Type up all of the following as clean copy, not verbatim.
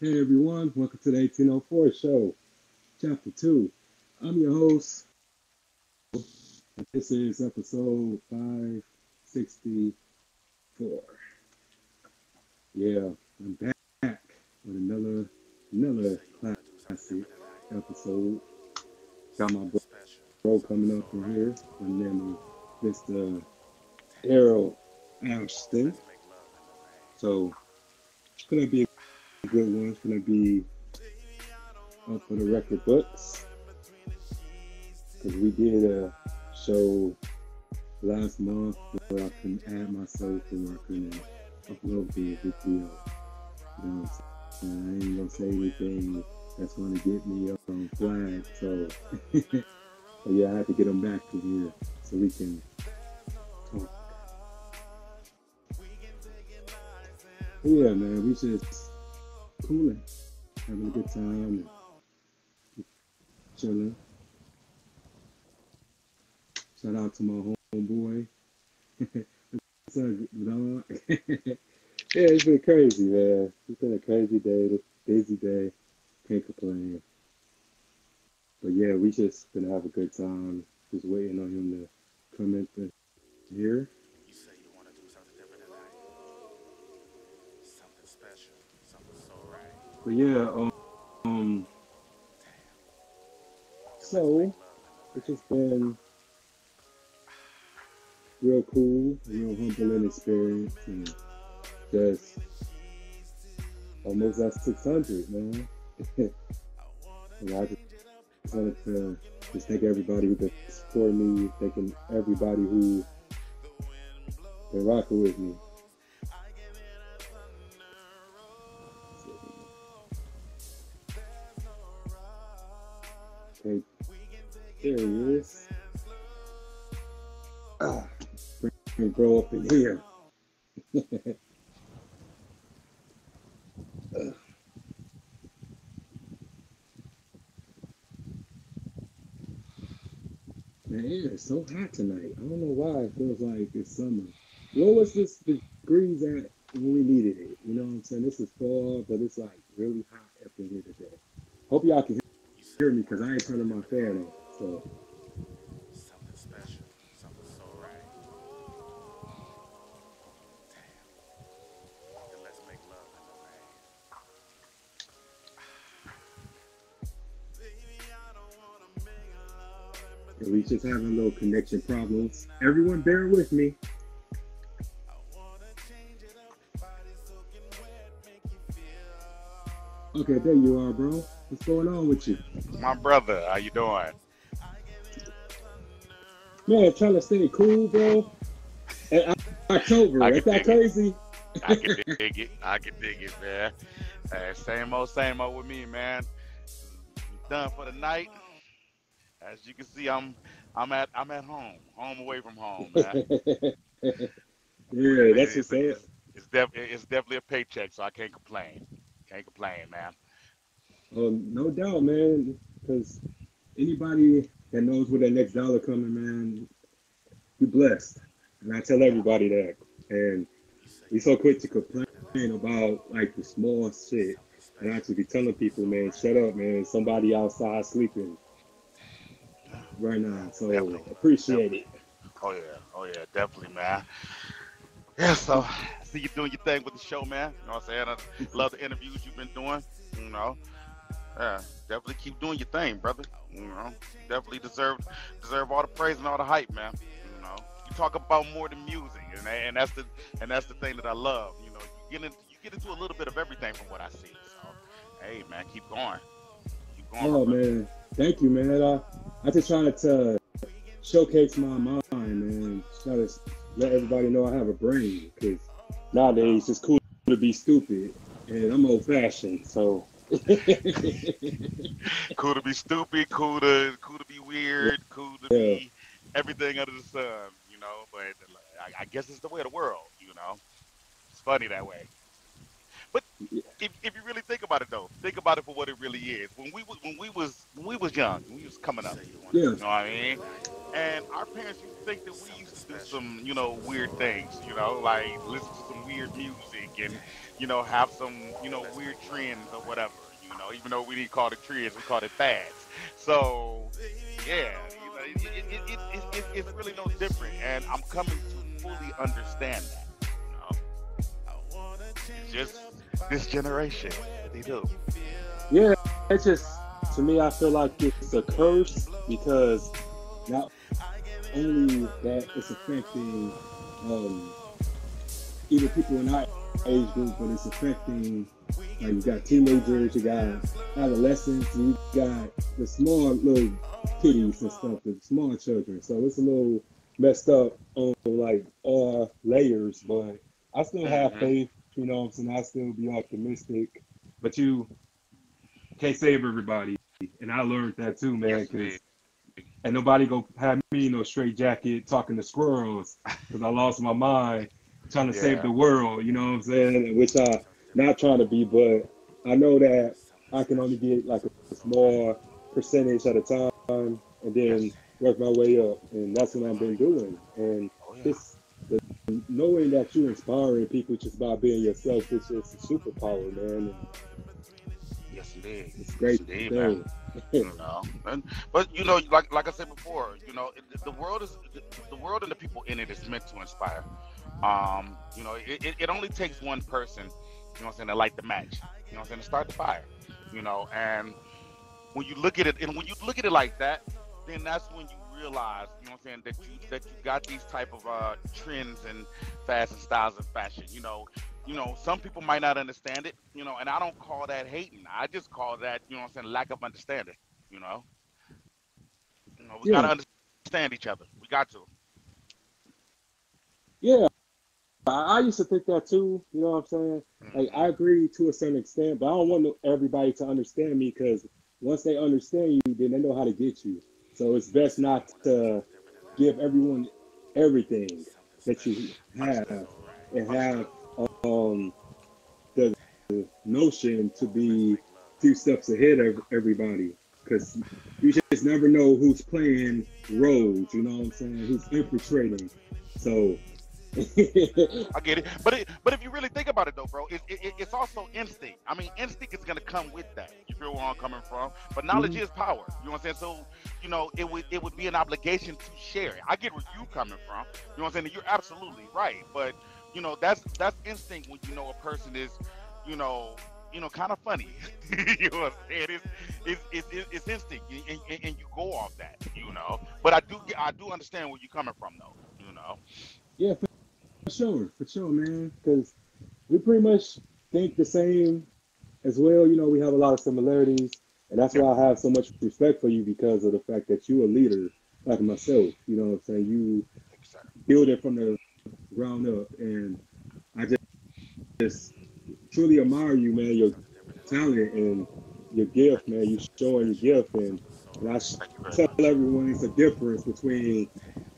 Hey everyone, welcome to the 1804 show, chapter 2. I'm your host, and this is episode 564. Yeah, I'm back with another classic episode. Got my bro coming up in here, my name is Mr. Errol Ashton. So it's gonna be a good one. It's gonna be up for the record books because we did a show last month where I couldn't add myself or I couldn't upload the video. You know what I'm saying? I ain't gonna say anything that's gonna get me up on flag. So, so yeah, I had to get them back in here so we can talk. But yeah, man, we just cooling, having a good time, and chilling. Shout out to my homeboy. What's up, dog? Yeah, it's been crazy, man. It's been a crazy day, busy day. Can't complain. But yeah, we just gonna have a good time. Just waiting on him to come in here. You say you want to do something different tonight. Something special. Something so right. But yeah, um, Then let's make so love in the it's rain. just been real cool, real humbling experience, and just almost at 600, man. And I just wanted to just thank everybody who been supporting me, thanking everybody who been rocking with me. Okay, there he is. Ah, bring bro up in here. Man, it's so hot tonight. I don't know why it feels like it's summer. What was this degrees at when we needed it? You know what I'm saying? This is fall, but it's like really hot up in here today. Hope y'all can You say hear you me want because to I do ain't something turning my different tonight. fan on. So, Something special. Something so right. Then let's make love in the rain. yeah, we just having little connection problems. Everyone bear with me. Okay, there you are, bro. What's going on with you? My brother, how you doing? Man, trying to stay cool, bro. And I October, can ain't that dig it. crazy? I can dig it. I can dig it, man. Same old with me, man. Done for the night. As you can see, I'm at home, home away from home, man. But Yeah, that's what's up. it's definitely a paycheck, so I can't complain. Can't complain, man. No doubt, man. Because anybody that knows where their next dollar coming, man, you blessed. And I tell Yeah. everybody that. And You say we you so want to do quick to something complain different tonight. about like the small shit. Something And I special. actually be telling Something people, so man, right. shut up, man. Somebody outside sleeping Yeah. right Yeah. now. So Definitely. appreciate Definitely. it. Oh yeah. Oh yeah. Definitely, man. Yeah. So I see you doing your thing with the show, man. You know what I'm saying? I love the interviews you've been doing. You know. Yeah. Definitely keep doing your thing, brother. You definitely deserve all the praise and all the hype, man. You talk about more than music, and that's the thing that I love. You get into a little bit of everything from what I see. So, hey, man, keep going, my Oh brother. man, thank you, man. I just try to showcase my mind, man. Try to let everybody know I have a brain because Yeah. nowadays it's cool to be stupid, and I'm old fashioned. So yeah, Cool to be stupid, cool to be weird, cool to be everything under the sun. But I guess it's the way of the world. It's funny that way. But if you really think about it though, think about it for what it really is. When we was young, when we was You coming up, say you want to yeah, do something different tonight. and our parents used to think that we used Something to do special. some, Something so weird right. things, like listen to some weird music and, have some, weird trends or whatever, even though we didn't call it trends, we called it fads. So, yeah, it's really no different. And I'm coming to fully understand that, you know. It's just this generation, what they do. Yeah, it's just, to me, I feel like it's a curse because not only that it's affecting even people in our age group, but it's affecting, like, you got teenagers, you got adolescents, you got the small little kiddies and stuff, the small children. So it's a little messed up on like all layers, but I still have Hmm. faith, you know what I'm saying? I still be optimistic, but you can't save everybody. And I learned that too, man, Yes, indeed. because and nobody go have me in no straight jacket talking to squirrels because I lost my mind trying to save Yeah. the world, you know what I'm saying? Which I not trying to be, but I know that I can only get like a small percentage at a time and then Yes. work my way up. And that's what I've been doing. And Oh yeah. it's knowing that you're inspiring people just by being yourself, it's just a superpower, man. And Yes, indeed. it's a Yes, great indeed, man. thing. But like I said before, the world is the world and the people in it is meant to inspire. It only takes one person, to light the match, to start the fire, and when you look at it, and when you look at it like that, then that's when you realize, that you got these type of trends and fashion styles of fashion. Some people might not understand it, and I don't call that hating. I just call that, lack of understanding. You know, we gotta Yeah, understand each other. We got to. yeah. I used to think that too, you know what I'm saying? Like, Hmm. I agree to a certain extent, but I don't want everybody to understand me because once they understand you, then they know how to get you. So it's best not to give everyone everything that you Understood. have and have Understood. um the notion to be a few steps ahead of everybody because you just never know who's playing roles, you know what I'm saying? Who's infiltrating. So I get it, but if you really think about it though, bro, it's also instinct. I mean, instinct is gonna come with that. You feel where I'm coming from? But knowledge mhm, is power. You know what I'm saying? So it would be an obligation to share it. I get where you coming from. You know what I'm saying? You're absolutely right, but that's instinct when you know a person is, you know. Kind of funny. You know what I'm saying? It's instinct, and you go off that. But I do understand where you're coming from, though. yeah, for sure, man. Because we pretty much think the same as well. You know, we have a lot of similarities, and that's Yep. why I have so much respect for you because of the fact that you're a leader like myself. You know what I'm saying? You Thank you, sir. build it from the ground up, and I just truly admire you, man. Your talent and your gift, Thank man. You you. showing your gift, and Thank you very tell much. everyone it's a difference between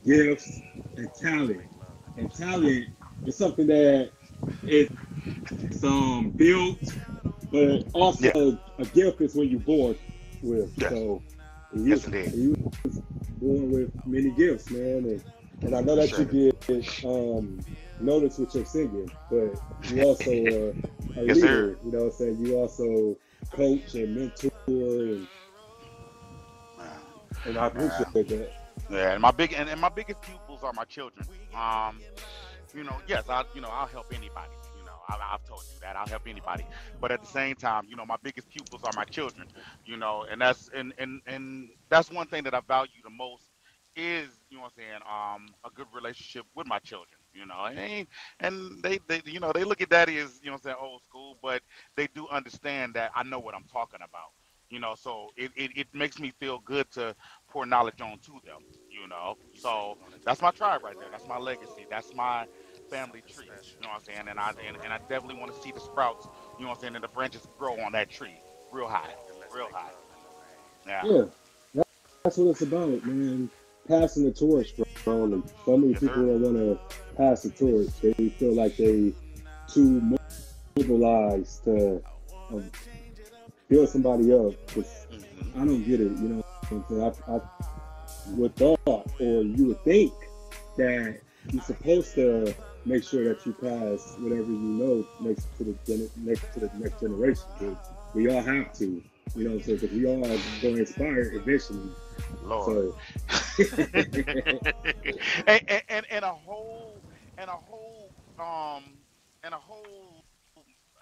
gifts and talent. And talent is something that it's built, but also Yeah. a gift is when you're born with. Yes. So Yes, indeed. you born with many gifts, man, and I know that you Appreciate it. get noticed with your singing, but you also a Yes, sir. leader. You know what I'm saying? You also coach and mentor, Man, and I appreciate man. that. Yeah, and my biggest pupils are my children. Yes, I'll help anybody. I've told you that I'll help anybody. But at the same time, my biggest pupils are my children. And that's one thing that I value the most is, what I'm saying, a good relationship with my children. And they look at daddy as, what I'm saying, old school, but they do understand that I know what I'm talking about. So it makes me feel good to pour knowledge on to them. So that's my tribe right there. That's my legacy. That's my family tree. You know what I'm saying? And I definitely want to see the sprouts, what I'm saying, and the branches grow on that tree real high. Real high. Yeah. Yeah, that's what it's about, man. Passing the torch, bro. And so many Yes, sir. people don't want to pass the torch. They feel like they too mobilized to um, build somebody up. Cause Hmm. I don't get it. You know what I'm saying? I would thought, or you would think that you're supposed to make sure that you pass whatever you know next to the next generation. Because we all have to, you know what I'm saying? Because we all are going to inspire eventually. Lord. So, And a whole and a whole and a whole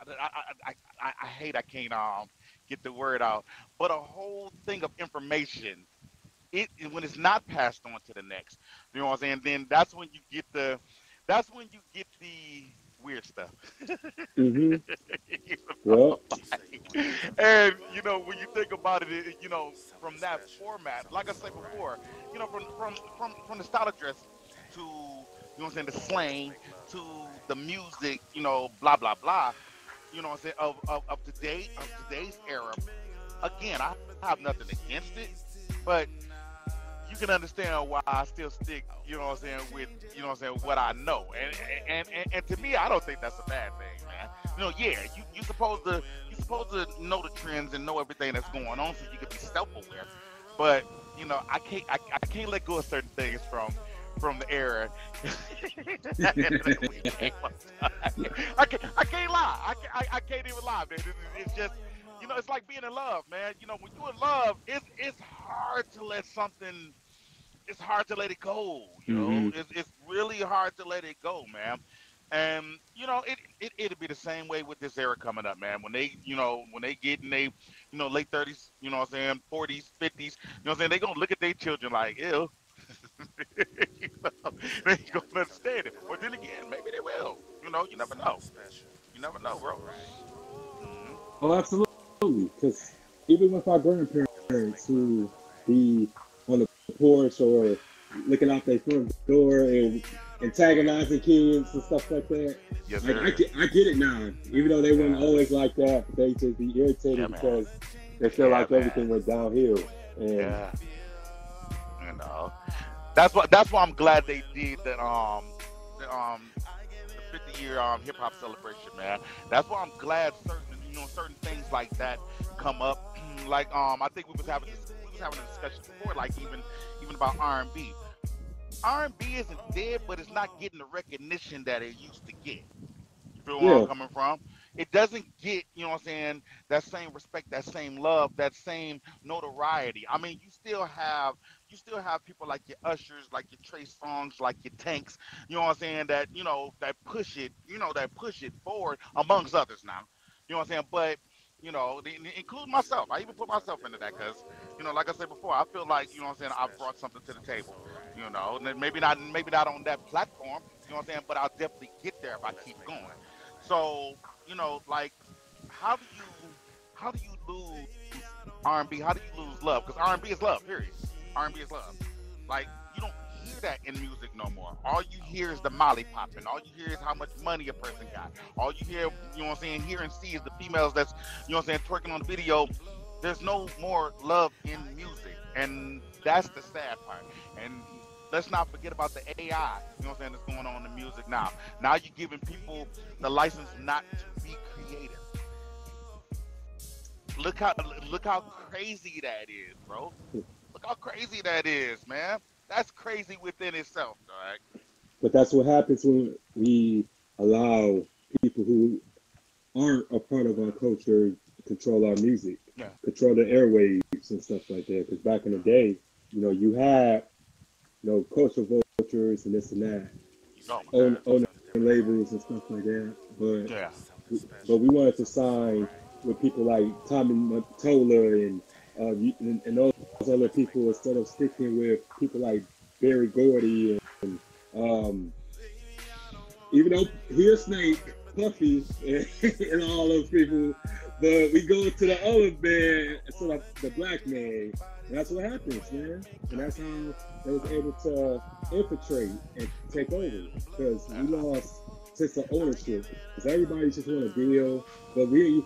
I hate I can't get the word out, but a whole thing of information. When it's not passed on to the next, you know what I'm saying? Then that's when you get the weird stuff. hmm You yeah. know, and when you think about it, from that format, like I said before, from the style of dress to what I'm saying, the slang to the music, blah blah blah. You know what I'm saying, of today's era. Again, I have nothing against it, but you can understand why I still stick, with, what I know. And to me, I don't think that's a bad thing, man. Yeah, you supposed to know the trends and know everything that's going on so you can be self-aware. But, I can't let go of certain things from the era that we came up. I can't lie. I can't even lie, man. It's just, it's like being in love, man. When you're in love, it's hard to let something. It's hard to let it go. hmm It's really hard to let it go, man. And it'll be the same way with this era coming up, man. When they get in they late 30s, what I'm saying, 40s, 50s, what I'm saying, they gonna look at their children like, ew. you they ain't gonna understand it. Or then again, maybe they will. You never know. You never know, bro. Hmm. Oh, absolutely. Because even with our grandparents who be on the porch or looking out their front door and antagonizing kids and stuff like that, Yes, like sir. I get it now. Even though they weren't Yeah. always like that, but they just be Yeah, irritated man. because they feel Yeah, like man. everything went downhill. And Yeah. You know. That's why I'm glad they did that the 50 year hip hop celebration, man. That's why I'm glad certain things like that come up. Like I think we was having a discussion before, like even about R&B. R&B isn't dead, but it's not getting the recognition that it used to get. You feel where I'm yeah, coming from? It doesn't get, what I'm saying, that same respect, that same love, that same notoriety. I mean, you still have people like your Ushers, like your Trey Songs, like your Tanks, you know what I'm saying, that push it forward amongst others now. You know what I'm saying? But include myself. I even put myself into that because, like I said before, I feel like, what I'm saying, I've brought something to the table. And then maybe not on that platform, you know what I'm saying, but I'll definitely get there if I keep going. So, like, how do you how do you lose R&B? How do you lose love? Because R&B is love, period. R&B is love. Like, you don't hear that in music no more. All you hear is the molly popping. All you hear is how much money a person got. All you hear, hear and see is the females that's, twerking on the video. There's no more love in music. And that's the sad part. And let's not forget about the AI, that's going on in music now. Now you're giving people the license not to be creative. Look how look how crazy that is, bro. Look how crazy that is, man. That's crazy within itself, dog. but that's what happens when we allow people who aren't a part of our culture control our music, Yeah. control the airwaves and stuff like that. Because back in the day, you had culture vultures and this and that, Oh my God. own labels and stuff like that. Yeah. But we wanted to sign with people like Tommy Mottola and those other people instead of sticking with people like Barry Gordy and um, even though here's Snake, Puffy, and all those people, but we go to the other man, sort of the black man. And that's what happens, man. And that's how they was able to infiltrate and take over because we Yeah. lost sense of ownership. Because everybody just want a deal, but we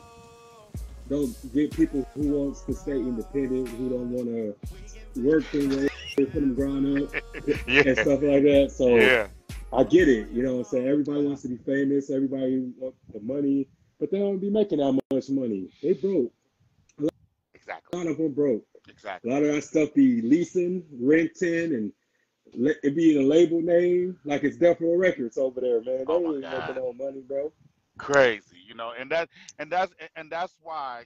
don't get people who wants to stay independent, who don't want to work their way from the ground up and Yeah. stuff like that. So Yeah. I get it. You know what I'm saying? Everybody wants to be famous. Everybody wants the money, but they don't be making that much money. They broke. A Exactly. lot of them broke. A Exactly. lot of that stuff be leasing, renting, and it be the label name, like it's Death Row Records over there, man. They Oh my ain't making God. no money, bro. Crazy, and that's why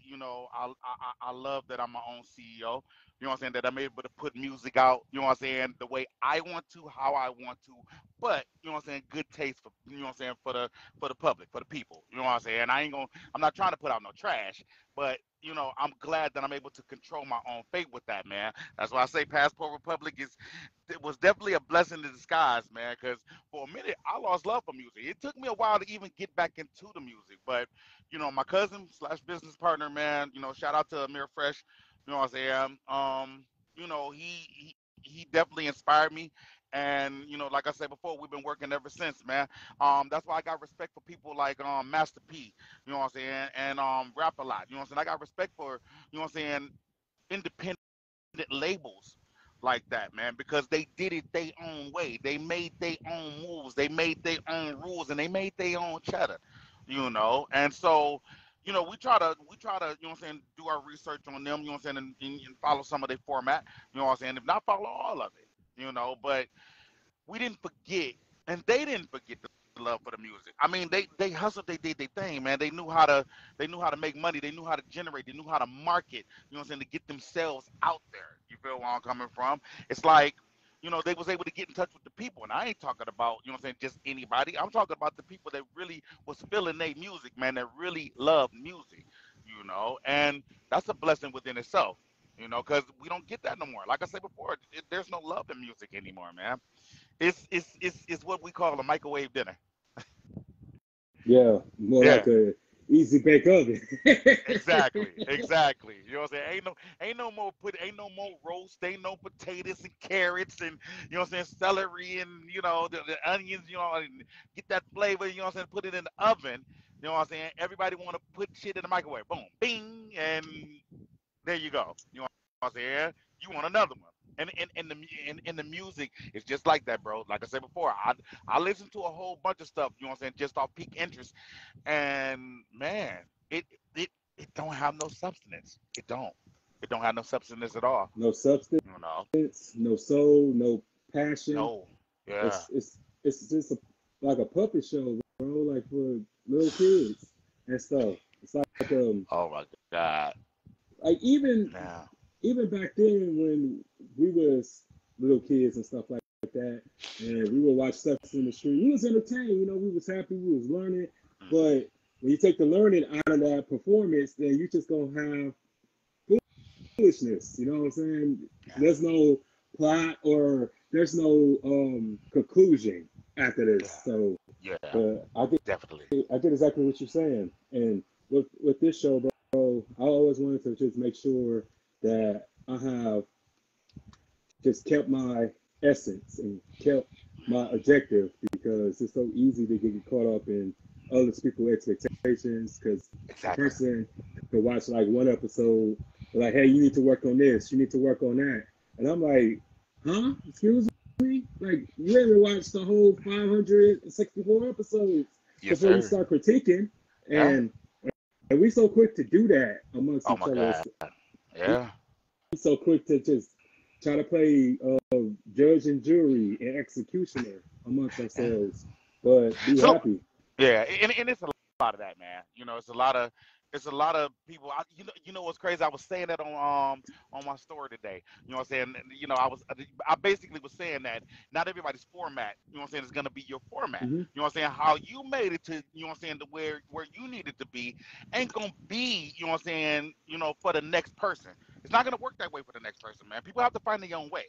I love that I'm my own CEO. You know what I'm saying? That I'm able to put music out. You know what I'm saying? The way I want to, how I want to, but you know what I'm saying? Good taste for you know what I'm saying for the public, for the people. You know what I'm saying? I'm not trying to put out no trash, but I'm glad that I'm able to control my own fate with that, man. That's why I say Passport Republic is it was definitely a blessing in disguise, man. Because for a minute I lost love for music. It took me a while to even get back into the music, but my cousin slash business partner, man. Shout out to Amir Fresh. You know what I'm saying? He definitely inspired me, and like I said before, we've been working ever since, man. That's why I got respect for people like Master P. You know what I'm saying? And Rap a lot. You know what I'm saying? I got respect for what I'm saying, independent labels like that, man, because they did it their own way. They made their own moves, they made their own rules, and they made their own cheddar. And so, we try to, you know what I'm saying, do our research on them, you know what I'm saying, and follow some of their format, you know what I'm saying, if not follow all of it, but we didn't forget, and they didn't forget the love for the music. I mean, they hustled, they did their thing, man. They knew how to make money, they knew how to generate, they knew how to market. You know what I'm saying, to get themselves out there. You feel where I'm coming from? It's like, they was able to get in touch with the people, and I ain't talking about what I'm saying, just anybody. I'm talking about the people that really was feeling their music, man. That really loved music. And that's a blessing within itself. Because we don't get that no more. Like I said before, there's no love in music anymore, man. It's what we call a microwave dinner. Yeah, more Yeah, like a easy bake oven. exactly, exactly. You know what I'm saying? Ain't no more roast, ain't no potatoes and carrots and celery and the onions, and get that flavor, what I'm saying, put it in the oven. You know what I'm saying? Everybody wanna put shit in the microwave. Boom, bing, and there you go. You know what I'm saying? You want another one. And the music is just like that, bro. Like I said before, I listen to a whole bunch of stuff, you know what I'm saying, just off peak interest. And man, it it it don't have no substance. It don't. It don't have no substance at all. No substance, You know. no soul, no passion. No. Yeah. It's just like a puppet show, bro. Like for little kids and stuff. It's Oh my God. like Yeah. even back then when we was little kids and stuff like that, and we would watch stuff in the street, we was entertained. We was happy, we was learning. Hmm. But when you take the learning out of that performance, then you just gonna have foolishness. You know what I'm saying? Yeah. There's no plot or there's no conclusion after this. Yeah. So, Yeah. but Definitely. I get exactly what you're saying. And with this show, bro, I always wanted to just make sure that I have just kept my essence and kept my objective because it's so easy to get caught up in other people's expectations because a Exactly. person could watch like one episode, like, hey, you need to work on this, you need to work on that. And I'm like, huh? Excuse me? Like, you haven't watched the whole 564 episodes Yes, before you sir. start critiquing. Yeah. And, and we so quick to do that amongst Oh each my other. God. We Yeah. so quick to just try to play judge and jury and executioner amongst Yeah. ourselves. But be So happy. yeah, and it's a lot of that, man. It's a lot of people. You know what's crazy? I was saying that on my story today. You know what I'm saying? I basically was saying that not everybody's format, what I'm saying, is gonna be your format. Mm-hmm. You know what I'm saying? How you made it to, what I'm saying, to where you needed to be ain't gonna be, what I'm saying, for the next person. It's not gonna work that way for the next person, man. People have to find their own way.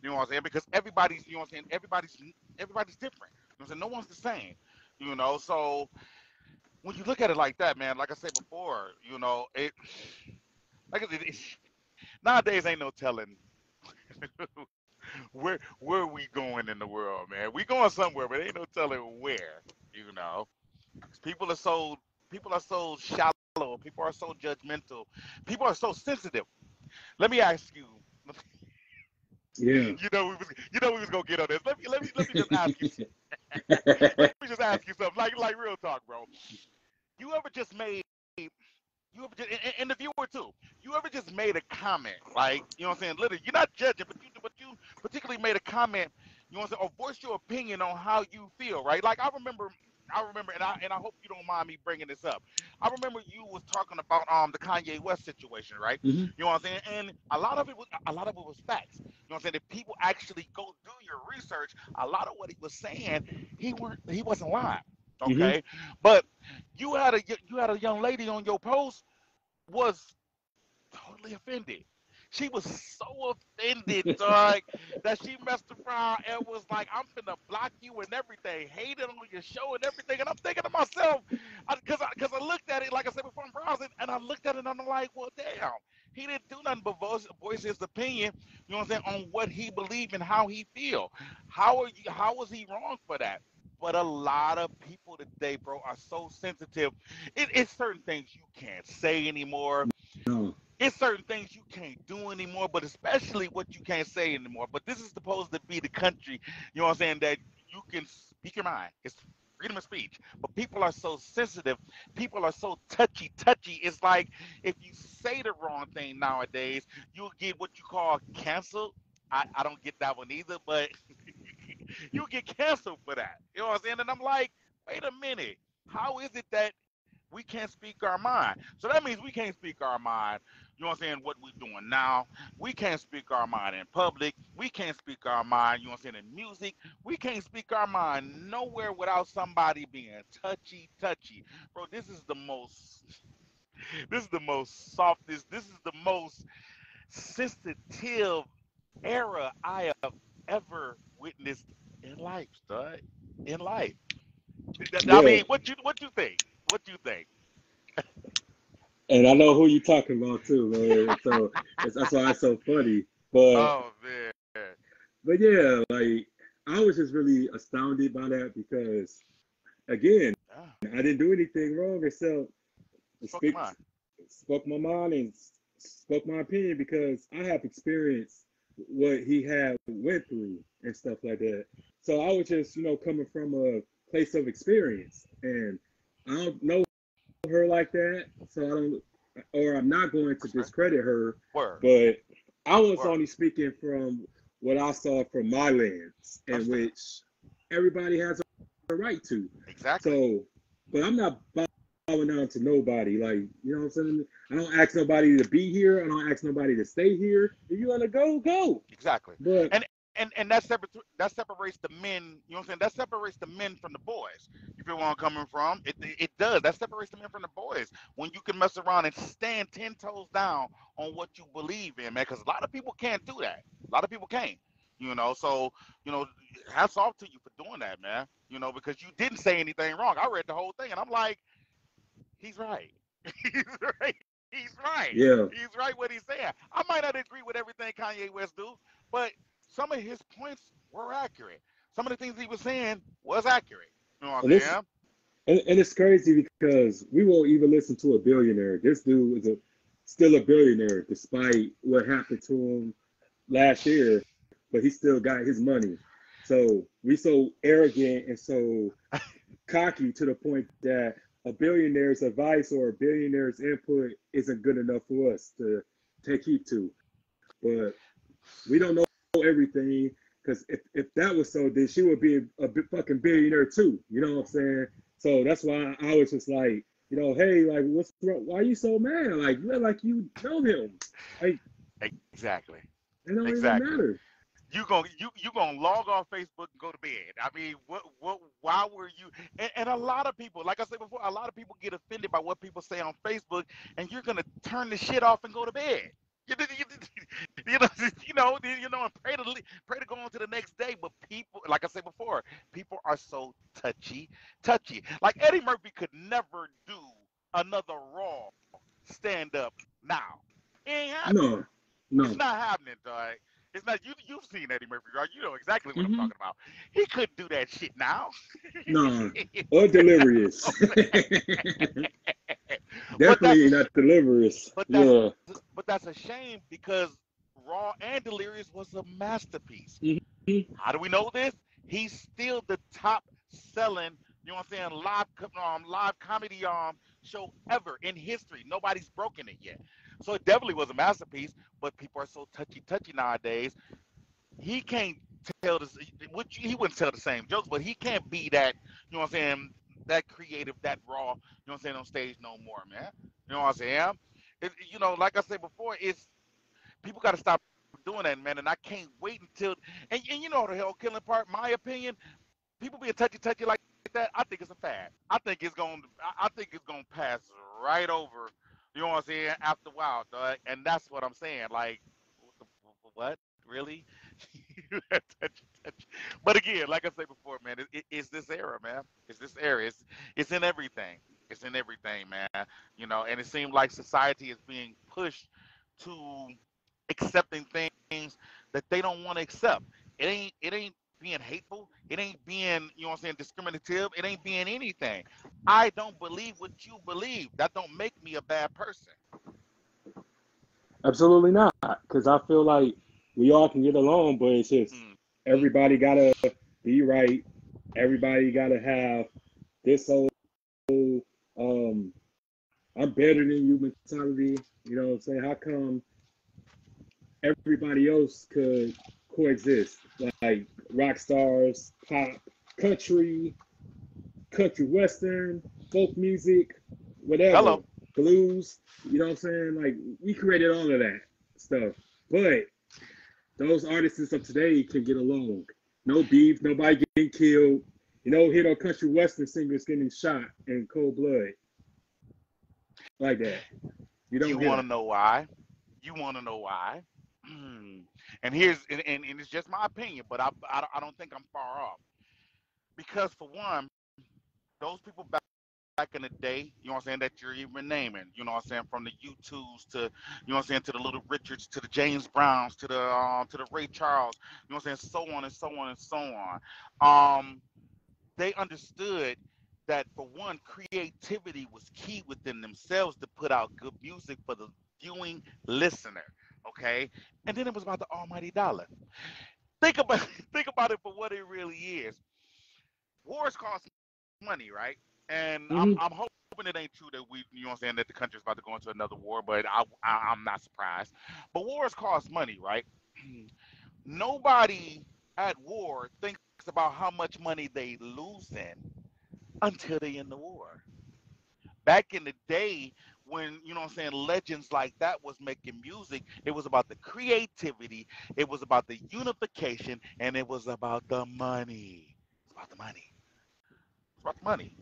You know what I'm saying? Because everybody's, what I'm saying, everybody's different. You know what I'm saying? No one's the same. So when you look at it like that, man, like I said before, it like nowadays ain't no telling where we going in the world, man. We going somewhere, but ain't no telling where. You know, 'Cause people are so shallow. People are so judgmental. People are so sensitive. Let me ask you. Yeah. We was gonna get on this. Let me just ask you. Let me just ask you something. Like real talk, bro. You ever just made you ever just, and the viewer too. You ever just made a comment, like, what I'm saying? Literally, you're not judging, but you particularly made a comment You know what I'm saying? Or voice your opinion on how you feel, right? Like I remember, and I hope you don't mind me bringing this up. I remember you was talking about the Kanye West situation, right? Hmm. You know what I'm saying? And a lot of it was facts. You know what I'm saying? If people actually go do your research, a lot of what he was saying, he wasn't lying. Hmm. Okay, but you had a young lady on your post was totally offended. She was so offended, dog, that she messed around and was like, "I'm finna block you and everything, hated on your show and everything." And I'm thinking to myself, because I looked at it, like I said before, I'm browsing, and I looked at it and I'm like, "Well, damn, he didn't do nothing but voice his opinion. You know what I'm saying, on what he believed and how he feel. How was he wrong for that?" But a lot of people today, bro, are so sensitive. It's certain things you can't say anymore. No. It's certain things you can't do anymore, but especially what you can't say anymore. But this is supposed to be the country, you know what I'm saying, that you can speak your mind. It's freedom of speech. But people are so sensitive. People are so touchy. It's like if you say the wrong thing nowadays, you'll get what you call canceled. I don't get that one either, but you get canceled for that. You know what I'm saying? And I'm like, wait a minute. How is it that we can't speak our mind? So that means we can't speak our mind. You know what I'm saying? What we're doing now. We can't speak our mind in public. We can't speak our mind, you know what I'm saying, in music. We can't speak our mind nowhere without somebody being touchy. Bro, this is the most softest, this is the most sensitive era I have ever witnessed in life, stud. In life. I Yeah. mean, what you think? What you think? And I know who you talking about too, man. So that's why it's so funny. But Oh man. yeah, like I was just really astounded by that because again, Yeah. I didn't do anything wrong except Spoke your speak mind. spoke my mind and spoke my opinion because I have experienced what he had went through and stuff like that. So I was just, coming from a place of experience, and I don't know her like that, so I don't, or I'm not going to Respect. discredit her, Word. but I was Word. only speaking from what I saw from my lens, in Understand. which everybody has a right to. Exactly. So, but I'm not bowing down to nobody. Like, you know what I'm saying? I don't ask nobody to be here. I don't ask nobody to stay here. If you want to go, go. Exactly. But And that separates the men, you know what I'm saying? That separates the men from the boys. You feel where I'm coming from? It does. That separates the men from the boys. When you can mess around and stand 10 toes down on what you believe in, man, because a lot of people can't do that. A lot of people can't. So, you know, hats off to you for doing that, man. Because you didn't say anything wrong. I read the whole thing and I'm like, he's right. He's right. He's right. yeah, He's right what he's saying. I might not agree with everything Kanye West do, but some of his points were accurate. Some of the things he was saying was accurate. You know what and I'm this saying? and it's crazy because we won't even listen to a billionaire. This dude is still a billionaire despite what happened to him last year, but he still got his money. So we so arrogant and so cocky to the point that a billionaire's advice or a billionaire's input isn't good enough for us to take heed to. But we don't know everything because if that was so, then she would be a fucking billionaire too. You know what I'm saying? So that's why I was just like, hey, like, what's wrong? Why are you so mad? Like, you look like you know him. Like, Exactly. it don't even Exactly. matter. You gonna log off Facebook and go to bed. I mean, why were you? And a lot of people, like I said before, a lot of people get offended by what people say on Facebook, and you're gonna turn the shit off and go to bed. You, you, you know, and pray to go on to the next day. But people, like I said before, people are so touchy. Like Eddie Murphy could never do another Raw stand up now. It ain't happening. No, It's no, not happening, dog. It's not. You've seen Eddie Murphy, right? You know exactly what I'm mm-hmm. talking about. He couldn't do that shit now. No, or delirious. but that's Definitely a not delirious. but that's Yeah. but that's a shame because Raw and Delirious was a masterpiece. Mm-hmm. How do we know this? He's still the top selling, you know what I'm saying, live comedy show ever in history. Nobody's broken it yet. So it definitely was a masterpiece, but people are so touchy nowadays. He can't tell this. He wouldn't tell the same jokes, but he can't be that. You know what I'm saying? That creative, that raw. You know what I'm saying on stage no more, man. You know what I'm saying? Like I said before, it's people got to stop doing that, man. And I can't wait until. And you know the hell killing part. My opinion, people being touchy like that. I think it's a fad. I think it's gonna pass right over. You know what I'm saying? After a while, dog. And that's what I'm saying. Like, what? Really? touch. But again, like I said before, man, it's this era, man. It's this era. It's in everything. It's in everything, man. And it seems like society is being pushed to accepting things that they don't want to accept. It ain't being hateful. It ain't being, you know what I'm saying, discriminative. It ain't being anything. I don't believe what you believe. That don't make me a bad person. Absolutely not, because I feel like we all can get along, but it's just Mm-hmm. everybody gotta be right. Everybody gotta have this whole um, I'm better than you mentality. You know what I'm saying? How come everybody else could coexist? Like rock stars, pop, country, country western, folk music, whatever, Hello. blues. You know what I'm saying? Like we created all of that stuff, but those artists of today can get along. No beef, nobody getting killed. You know, hit on country western singers getting shot in cold blood like that. You You don't hear want to that. know why? You want to know why? And it's just my opinion, but I don't think I'm far off. Because for one, those people back in the day, you know what I'm saying, that you're even naming, you know what I'm saying, from the U2s to, you know what I'm saying, to the Little Richards, to the James Browns, to the Ray Charles, you know what I'm saying, so on and so on and so on. They understood that for one, creativity was key within themselves to put out good music for the viewing listener. Okay, and then it was about the almighty dollar. Think about think about it for what it really is. Wars cost money, right? And I'm Mm-hmm. I'm hoping it ain't true that you know what I'm saying, that the country's about to go into another war, but I'm not surprised. But wars cost money, right? Nobody at war thinks about how much money they losing until they in the war. Back in the day, when you know what I'm saying, legends like that was making music, it was about the creativity, it was about the unification, and it was about the money. It's about the money. It's about the money.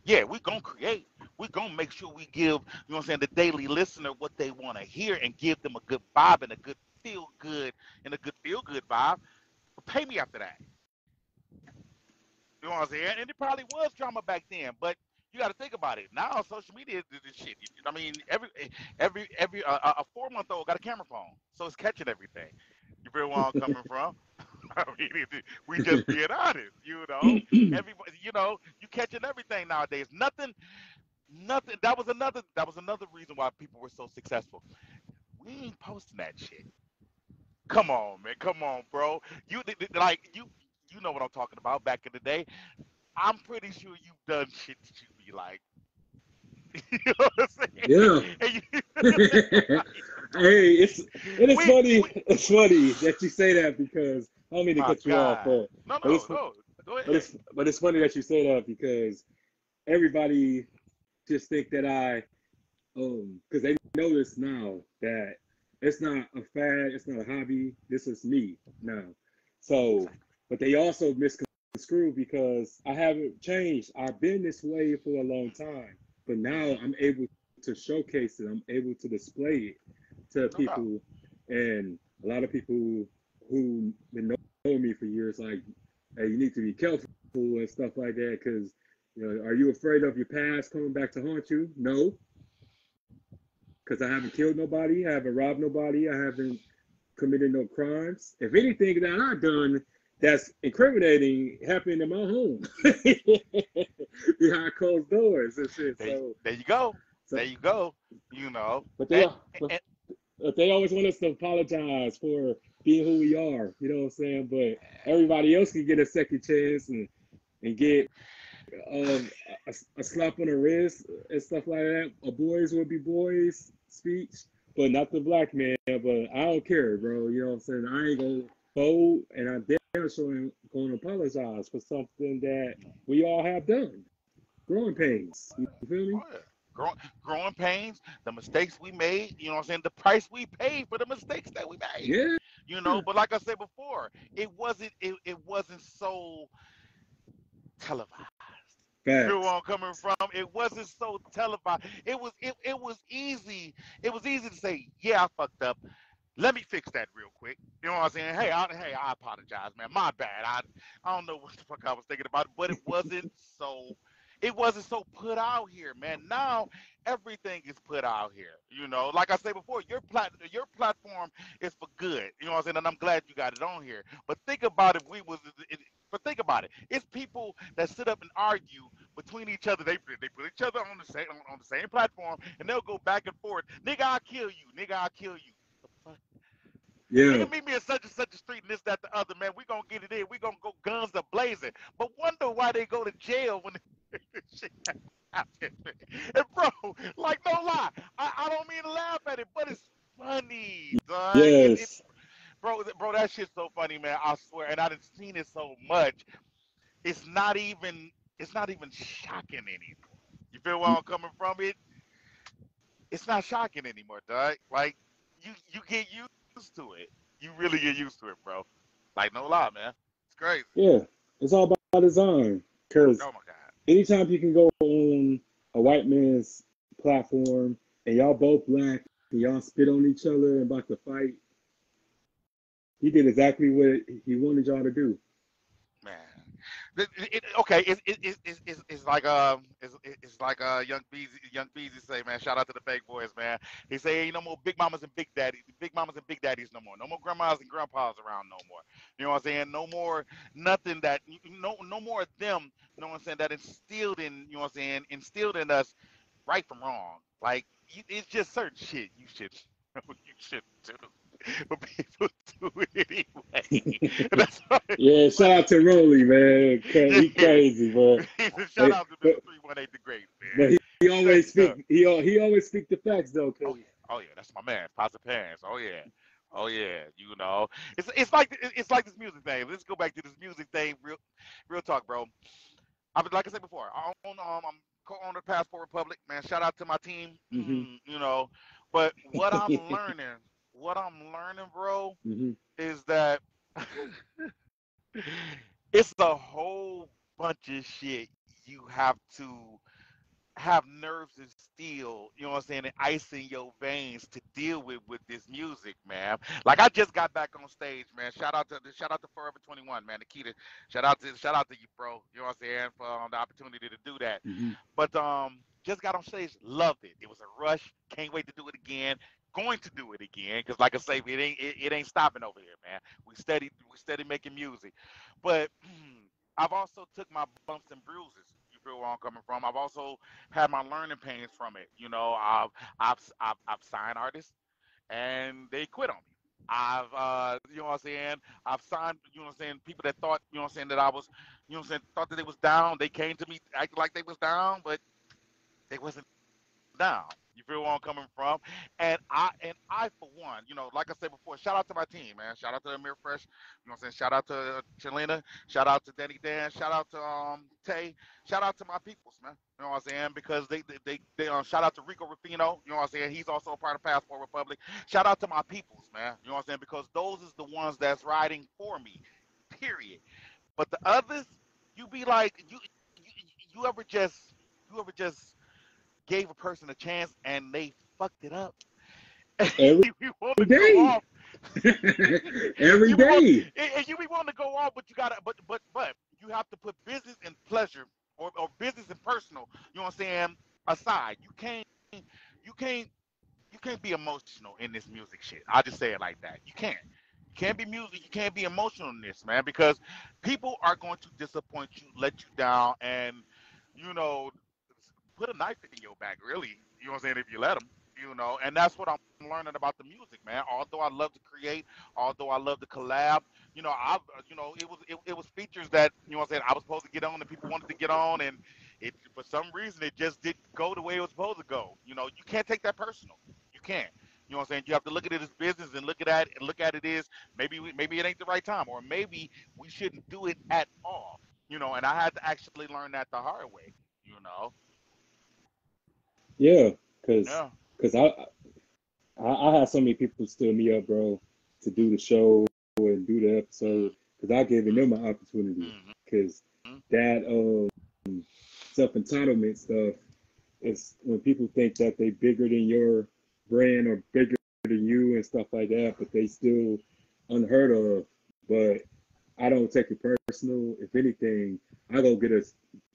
Yeah, we're gonna create. We're gonna make sure we give, you know what I'm saying, the daily listener what they want to hear and give them a good vibe and a good feel good vibe. But pay me after that. You know what I'm saying? And it probably was drama back then, but you got to think about it. Now social media is this shit. I mean, every a 4 month old got a camera phone, so it's catching everything. You feel where I'm coming from? I mean, we just being honest. Everybody, you catching everything nowadays. Nothing. That was another reason why people were so successful. We ain't posting that shit. Come on, man. Come on, bro. Like you know what I'm talking about. Back in the day, I'm pretty sure you've done shit that you be like, you know what I'm saying? Yeah. And you, like, Hey, it is we, funny. we, It's funny that you say that because I don't mean to my cut you off, God. No, but no, no. Go ahead. it's funny that you say that because everybody just think that I because they know this now that it's not a fad, it's not a hobby. This is me now. So, Exactly. but they also misconstrue because I haven't changed. I've been this way for a long time, but now Hmm. I'm able to showcase it. I'm able to display it to No doubt. people, and a lot of people who been knowing me for years, like, hey, you need to be careful and stuff like that, because are you afraid of your past coming back to haunt you? No, because I haven't killed nobody, I haven't robbed nobody, I haven't committed no crimes. If anything that I've done that's incriminating happened in my home behind closed doors and shit. There, So, there you go. so, There you go. You know. but they And, are, but and, they always want us to apologize for being who we are. You know what I'm saying? But everybody else can get a second chance and get a slap on the wrist and stuff like that. A boys will be boys speech, but not the black man. But I don't care, bro. You know what I'm saying? I ain't gonna fold, and I so I'm going to apologize for something that we all have done. Growing pains. You feel me? Oh yeah. Growing pains, the mistakes we made, you know what I'm saying? The price we paid for the mistakes that we made. Yeah. You know, but like I said before, it wasn't so televised. You feel where Facts. I'm coming from? It wasn't so televised. It was easy. It was easy to say, yeah, I fucked up. Let me fix that real quick. You know what I'm saying? Hey, I apologize, man. My bad. I don't know what the fuck I was thinking about, but it wasn't so put out here, man. Now everything is put out here. You know, like I said before, your platform is for good. You know what I'm saying? And I'm glad you got it on here. But think about if we was but think about it. It's people that sit up and argue between each other. They put each other on the same platform and they'll go back and forth. Nigga, I'll kill you. Nigga, I'll kill you. The fuck? Yeah. Nigga, meet me in such and such a street and this, that, the other, man. We gonna get it in. We gonna go guns a blazing. But wonder why they go to jail when shit happens. And bro, like no lie, I don't mean to laugh at it, but it's funny, dog. Yes. Bro, that shit's so funny, man. I swear, and I done seen it so much. It's not even, it's not even shocking anymore. You feel where I'm coming from? It's not shocking anymore, dog. Like you get used to it. You really get used to it, bro. Like no lie, man. It's crazy. Yeah. It's all about design. Because Oh my god. anytime you can go on a white man's platform and y'all both black and y'all spit on each other and about to fight, he did exactly what he wanted y'all to do. Man. Okay, it's like it's like young Beezy say, man. Shout out to the fake boys, man. He say ain't no more big mamas and big daddies no more. No more grandmas and grandpas around no more. You know what I'm saying? No more nothing that no more of them. You know what I'm saying? That instilled in you know what I'm saying? Instilled in us right from wrong. Like it's just certain shit you should you should do, but people do it anyway. That's why it's Yeah, shout funny. out to Rolly, man. Yeah. He crazy, but Shout out to Mr. 318 the Great, but man. he Straight always up. speak he always speak the facts though, Oh cause yeah, oh yeah, that's my man, Pots of Pants. Oh yeah, oh yeah. You know, it's like this music thing. Let's go back to this music thing. Real talk, bro. Like I said before, I'm co-owner of Passport Republic, man. Shout out to my team. hmm You know, but what I'm learning, bro, hmm is that it's a whole bunch of shit you have to have nerves of steel, you know what I'm saying, and ice in your veins to deal with this music, man. Like I just got back on stage, man. Shout out to Forever 21, man. Nikita, shout out to you, bro. You know what I'm saying, for the opportunity to do that. hmm But just got on stage, loved it. It was a rush. Can't wait to do it again. Going to do it again because, like I say, it ain't stopping over here, man. We steady making music, but I've also took my bumps and bruises. You feel where I'm coming from? I've also had my learning pains from it. You know, I've signed artists and they quit on me. You know what I'm saying? I've signed, you know what I'm saying, people that thought, you know what I'm saying, that I was, you know what I'm saying, thought that they was down. They came to me acting like they was down, but they wasn't down. You feel where I'm coming from? And I for one, you know, like I said before, shout out to my team, man. Shout out to Amir Fresh. You know what I'm saying? Shout out to Chelina. Shout out to Danny Dan. Shout out to Tay. Shout out to my peoples, man. You know what I'm saying? Because they shout out to Rico Rufino. You know what I'm saying? He's also a part of Passport Republic. Shout out to my peoples, man. You know what I'm saying? Because those is the ones that's riding for me. Period. But the others, you be like you ever just you ever just gave a person a chance and they fucked it up. every You be wanting to go day. off. Every you be want day. and you be wanting to go off, but you gotta but you have to put business and pleasure or business and personal, you know what I'm saying, aside. You can't you can't be emotional in this music shit. I just say it like that. You can't. You can't be music. You can't be emotional in this, man, because people are going to disappoint you, let you down, and you know, put a knife in your back. Really, you know what I'm saying? If you let them, you know, and that's what I'm learning about the music, man. Although I love to create, although I love to collab, you know, it was features that you know what I'm saying I was supposed to get on and people wanted to get on, and it for some reason it just didn't go the way it was supposed to go. You know, you can't take that personal. You can't. You know what I'm saying? You have to look at it as business and look at it as maybe it ain't the right time, or maybe we shouldn't do it at all. And I had to actually learn that the hard way. You know, Yeah, cause, yeah. cause I have so many people stood me up, bro, to do the show and do the episode, cause I gave them an opportunity, Mm-hmm. cause that self entitlement stuff is when people think that they bigger than your brand or bigger than you and stuff like that, but they still unheard of. But I don't take it personal. If anything, I go get a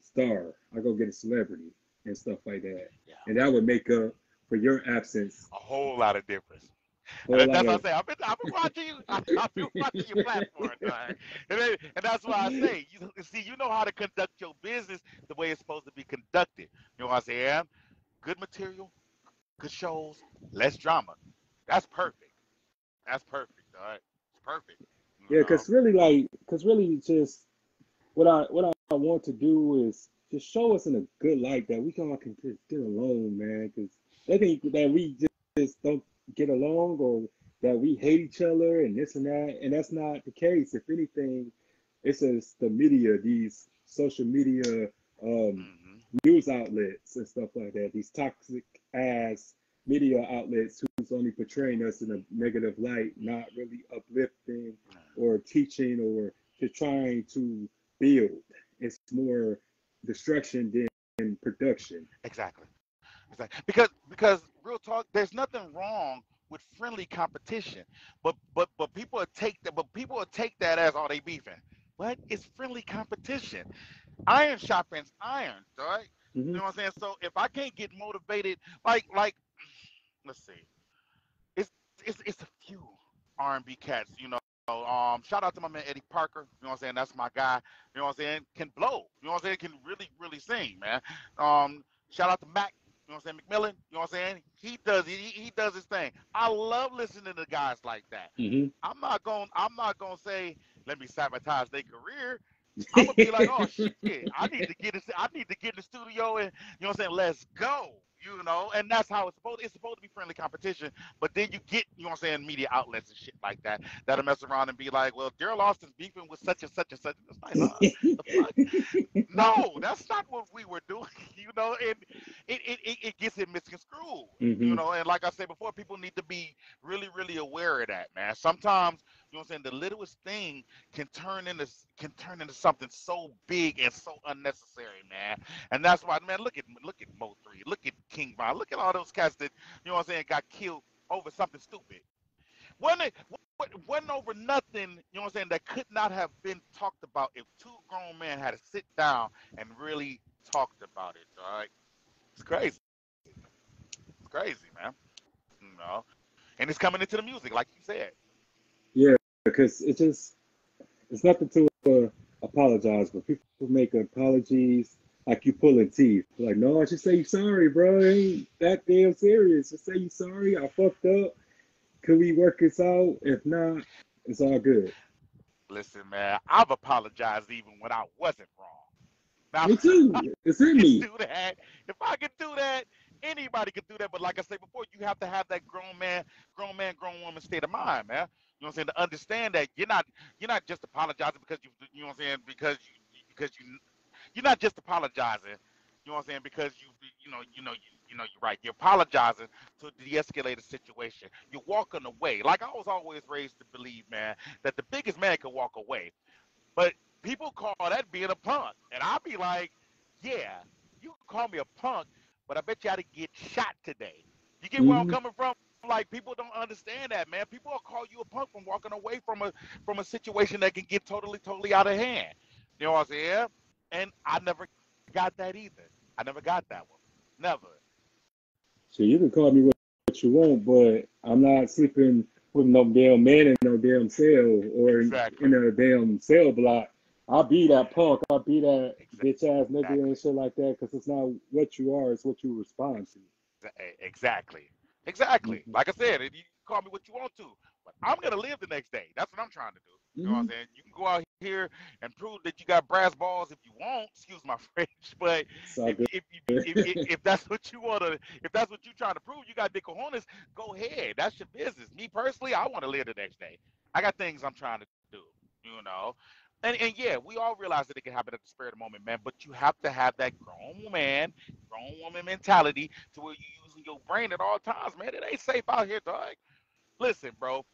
star. I go get a celebrity and stuff like that. Yeah, And that would make up for your absence. a whole lot of difference. And Whole lot that's what of. I say. I've been watching you. I've been watching your platform, dog. And that's why I say, see, you know how to conduct your business the way it's supposed to be conducted. You know what I say? Yeah, good material, good shows, less drama. That's perfect. That's perfect, all right? It's perfect. You Yeah, know? cause really, just what I want to do is just show us in a good light that we all can just get along, man. Cause they think that we just don't get along or that we hate each other and this and that, and that's not the case. If anything, it's just the media, these social media um, Hmm. news outlets and stuff like that. These toxic ass media outlets who's only portraying us in a negative light, not really uplifting or teaching or just trying to build. It's more destruction than production. Exactly. Exactly. Because real talk, there's nothing wrong with friendly competition. But people will take that as all they beefing. What? It's friendly competition. Iron sharpens iron, right? Hmm. You know what I'm saying? So if I can't get motivated, like let's see, it's a few R&B cats, shout out to my man Eddie Parker. You know what I'm saying? That's my guy. You know what I'm saying? Can blow. You know what I'm saying? Can really, really sing, man. Shout out to Mac. You know what I'm saying? McMillan. You know what I'm saying? He does his thing. I love listening to guys like that. Hmm. I'm not gonna say let me sabotage their career. I'm gonna be like, oh shit, I need to get in the studio and you know what I'm saying, let's go. And that's how it's supposed to be friendly competition. But then you get, you know what I'm saying, media outlets and shit like that that'll mess around and be like, well, Daryl Austin's beefing with such and such and such. It's like, huh? The fuck? No, that's not what we were doing, and it gets it misconstrued. Hmm. And like I said before, people need to be really, really aware of that, man. Sometimes, you know what I'm saying, the littlest thing can turn into something so big and so unnecessary, man. And that's why, man, look at Mo3, look at King Von, look at all those cats that, you know what I'm saying, got killed over something stupid. Wasn't over nothing, you know what I'm saying, that could not have been talked about if two grown men had to sit down and really talked about it, all right? It's crazy. It's crazy, man. You know? And it's coming into the music, like you said. Yeah, because it's nothing to apologize for. People make apologies like you pulling teeth. Like, no, just say you sorry, bro. It ain't that damn serious. Just say you sorry. I fucked up. Could we work this out? If not, it's all good. Listen, man, I've apologized even when I wasn't wrong. Now, Me too. It's in can me. do that. If I can do that, anybody can do that. But like I said before, you have to have that grown woman state of mind, man. You know what I'm saying? To understand that you're not just apologizing because you know what I'm saying, you're not just apologizing. You know what I'm saying? Because you're right. You're apologizing to de-escalate a situation. You're walking away. Like I was always raised to believe, man, that the biggest man can walk away. But people call that being a punk. And I'll be like, yeah, you can call me a punk, but I bet you I didn't get shot today. You get where I'm Hmm. coming from? Like people don't understand that, man. People will call you a punk from walking away from a situation that can get totally, totally out of hand. You know what I'm saying? And I never got that either. I never got that one. Never. So you can call me what you want, but I'm not sleeping with no damn man in no damn cell or in Exactly. a damn cell block. I'll be that Yeah. punk. I'll be that bitch ass nigga and Exactly. shit like that because it's not what you are, it's what you respond to. Exactly. Exactly. Hmm. Like I said, you can call me what you want to, but I'm gonna live the next day. That's what I'm trying to do. You know what I'm Hmm. saying? You can go out here and prove that you got brass balls if you want. Excuse my French, but It's all if good. if that's what you want to, if that's what you're trying to prove, you got big cojones. Go ahead. That's your business. Me personally, I want to live the next day. I got things I'm trying to do. You know, and yeah, we all realize that it can happen at the spur of the moment, man. But you have to have that grown man, grown woman mentality to where you using your brain at all times, man. It ain't safe out here, dog. Listen, bro,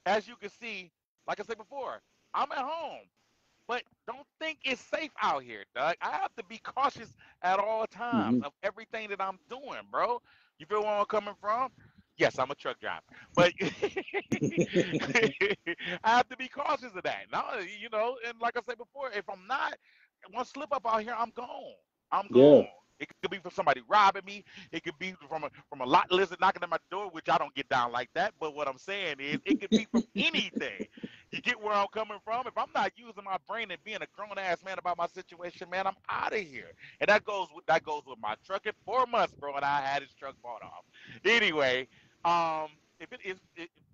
as you can see, like I said before, I'm at home. But don't think it's safe out here, Doug. I have to be cautious at all times Hmm. of everything that I'm doing, bro. You feel where I'm coming from? Yes, I'm a truck driver, but I have to be cautious of that. Now, and like I said before, if I'm not, one slip up out here, I'm gone. I'm Yeah. gone. It could be from somebody robbing me. It could be from a lot lizard knocking at my door, which I don't get down like that. But what I'm saying is, it could be from anything. You get where I'm coming from? If I'm not using my brain and being a grown ass man about my situation, man, I'm out of here. And that goes with my truck in 4 months, bro. And I had his truck bought off. Anyway, if it is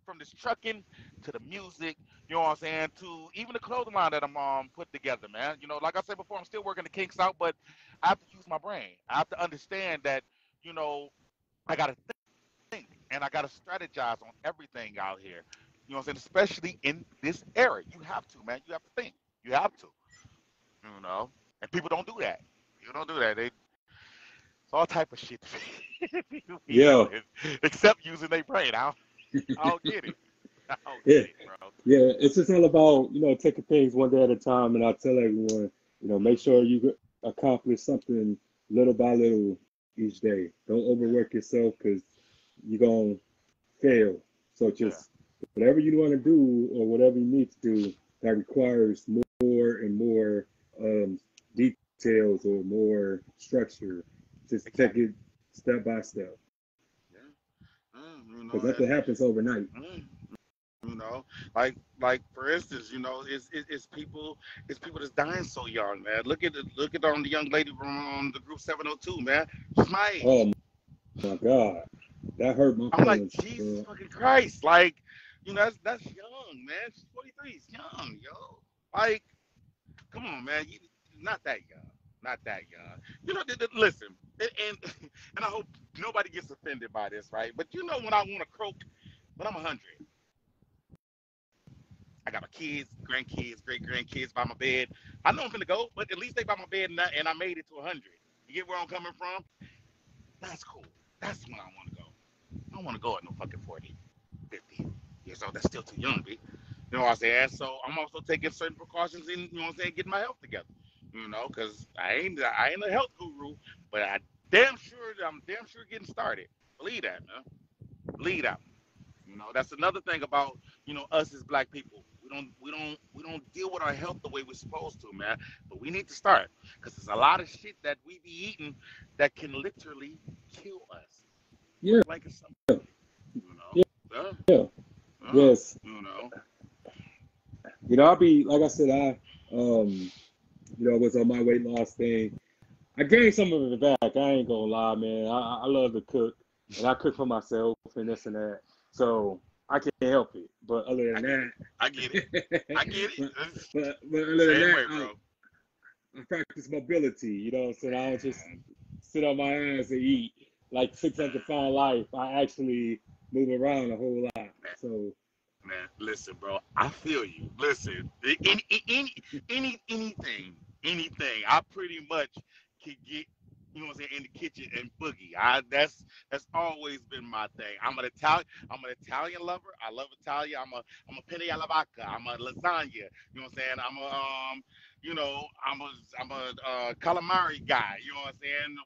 from this trucking to the music, you know what I'm saying, to even the clothing line that I'm put together, man. Like I said before, I'm still working the kinks out, but I have to use my brain. I have to understand that, you know, I gotta think and I gotta strategize on everything out here. You know what I'm saying? Especially in this era. You have to, man. You have to think. You have to. You know? And people don't do that. People don't do that. It's all type of shit people be Yeah. doing. Except using their brain. I don't get it. I don't Yeah. get it, bro. Yeah. It's just all about, taking things one day at a time. And I tell everyone, make Hmm. sure you accomplish something little by little each day. Don't Yeah. overwork yourself because you're going to fail. So Yeah. just whatever you want to do or whatever you need to do that requires more and more um, details or more structure, just take Exactly. it step by step Yeah. Mm, because nothing happens overnight. mm, you know, like for instance, it's people that's dying so young, man. Look at the young lady from the group 702, man. She's my age. Oh my God, that hurt my I'm like, feelings, Jesus bro. fucking Christ. Like, that's young, man. She's 43. It's young, yo. Like, come on, man. Not that young. Not that young. Listen, and and I hope nobody gets offended by this, right? But when I want to croak, when I'm 100, I got my kids, grandkids, great grandkids by my bed. I know I'm finna go, but at least they by my bed and I made it to 100. You get where I'm coming from? That's cool. That's when I want to go. I don't want to go at no fucking 40, 50 years old. That's still too young, B. You know what I'm saying? So I'm also taking certain precautions in, you know what I'm saying, getting my health together. Because I ain't a health guru, but I'm damn sure getting started. Believe that, man. Believe that. That's another thing about us as black people. We don't deal with our health the way we're supposed to, man. But we need to start because there's a lot of shit that we be eating that can literally kill us. Point Yeah, blank and simple. You know. yeah, Yeah. yeah. Yeah. Yes. You know. I'll be like I said, was on my weight loss thing. I gained some of it back. I ain't gonna lie, man. I love to cook, and I cook for myself and this and that. So I can't help it. But other I than get it. I get it. that, I get it. but other than Same that, way, bro. I practice mobility. You know what I'm saying? I don't just Man, sit on my ass and eat like 600 pound life. I actually move around a whole lot. man, So man. Listen, bro. I feel you. Listen. Anything. I pretty much can get. You know what I'm saying, in the kitchen and boogie. That's always been my thing. I'm an Italian lover. I love Italia. I'm a penne alla vodka. I'm a lasagna. You know what I'm saying? I'm a calamari guy. You know what I'm saying?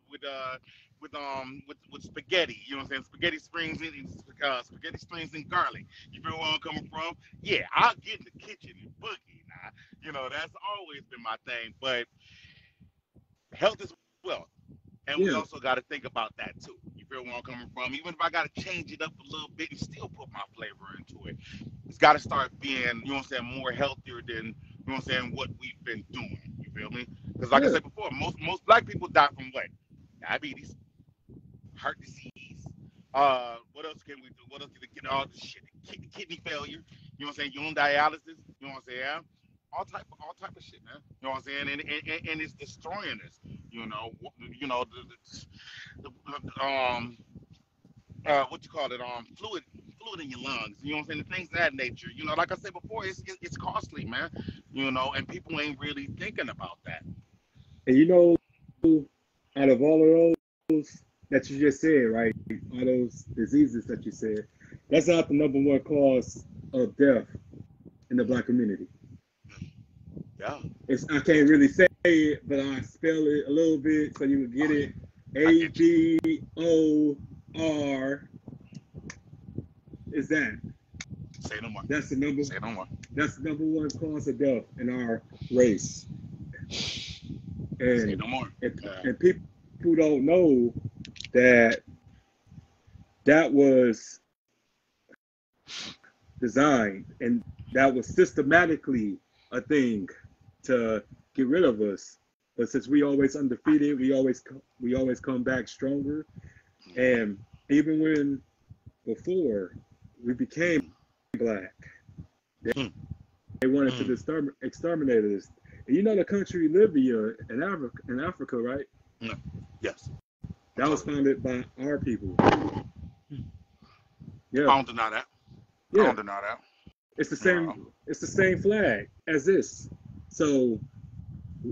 With spaghetti. You know what I'm saying? Spaghetti strings and garlic. You feel where I'm coming from? Yeah, I'll get in the kitchen and boogie. Now, that's always been my thing. But health is wealth. And we yeah, also got to think about that too. You feel where I'm coming from? Even if I got to change it up a little bit and still put my flavor into it, it's got to start being, you know what I'm saying, more healthier than, you know what I'm saying, what we've been doing. You feel me? Because like I yeah, said before, most black people die from what? Diabetes, heart disease. What else can we do? What else can we get? All this shit, kidney failure. You know what I'm saying? You on dialysis. You know what I'm saying? All type of shit, man. You know what I'm saying? And it's destroying us. You know, the what you call it, fluid in your lungs. You know what I'm saying? The things of that nature. You know, like I said before, it's costly, man. You know, and people ain't really thinking about that. And you know, out of all of those that you just said, right? All those diseases that you said, that's not the number one cause of death in the black community. Yeah, It's I can't really say it, but I spell it a little bit so you can get oh it. yeah, I A get you. B O R is that. Say no more. That's the number. Say no more. That's the number one cause of death in our race. Say And no more. and, Yeah. and people don't know that that was designed and that was systematically a thing to get rid of us. But since we always undefeated, we always come back stronger. And even when before we became black, Mm, they wanted to mm, exterminate us. And you know the country Libya in Africa, right? no. Yes, I'm That was totally agree. founded by our people. I Yeah, don't deny that. I yeah. don't deny that. It's the No. same. It's the same flag as this. So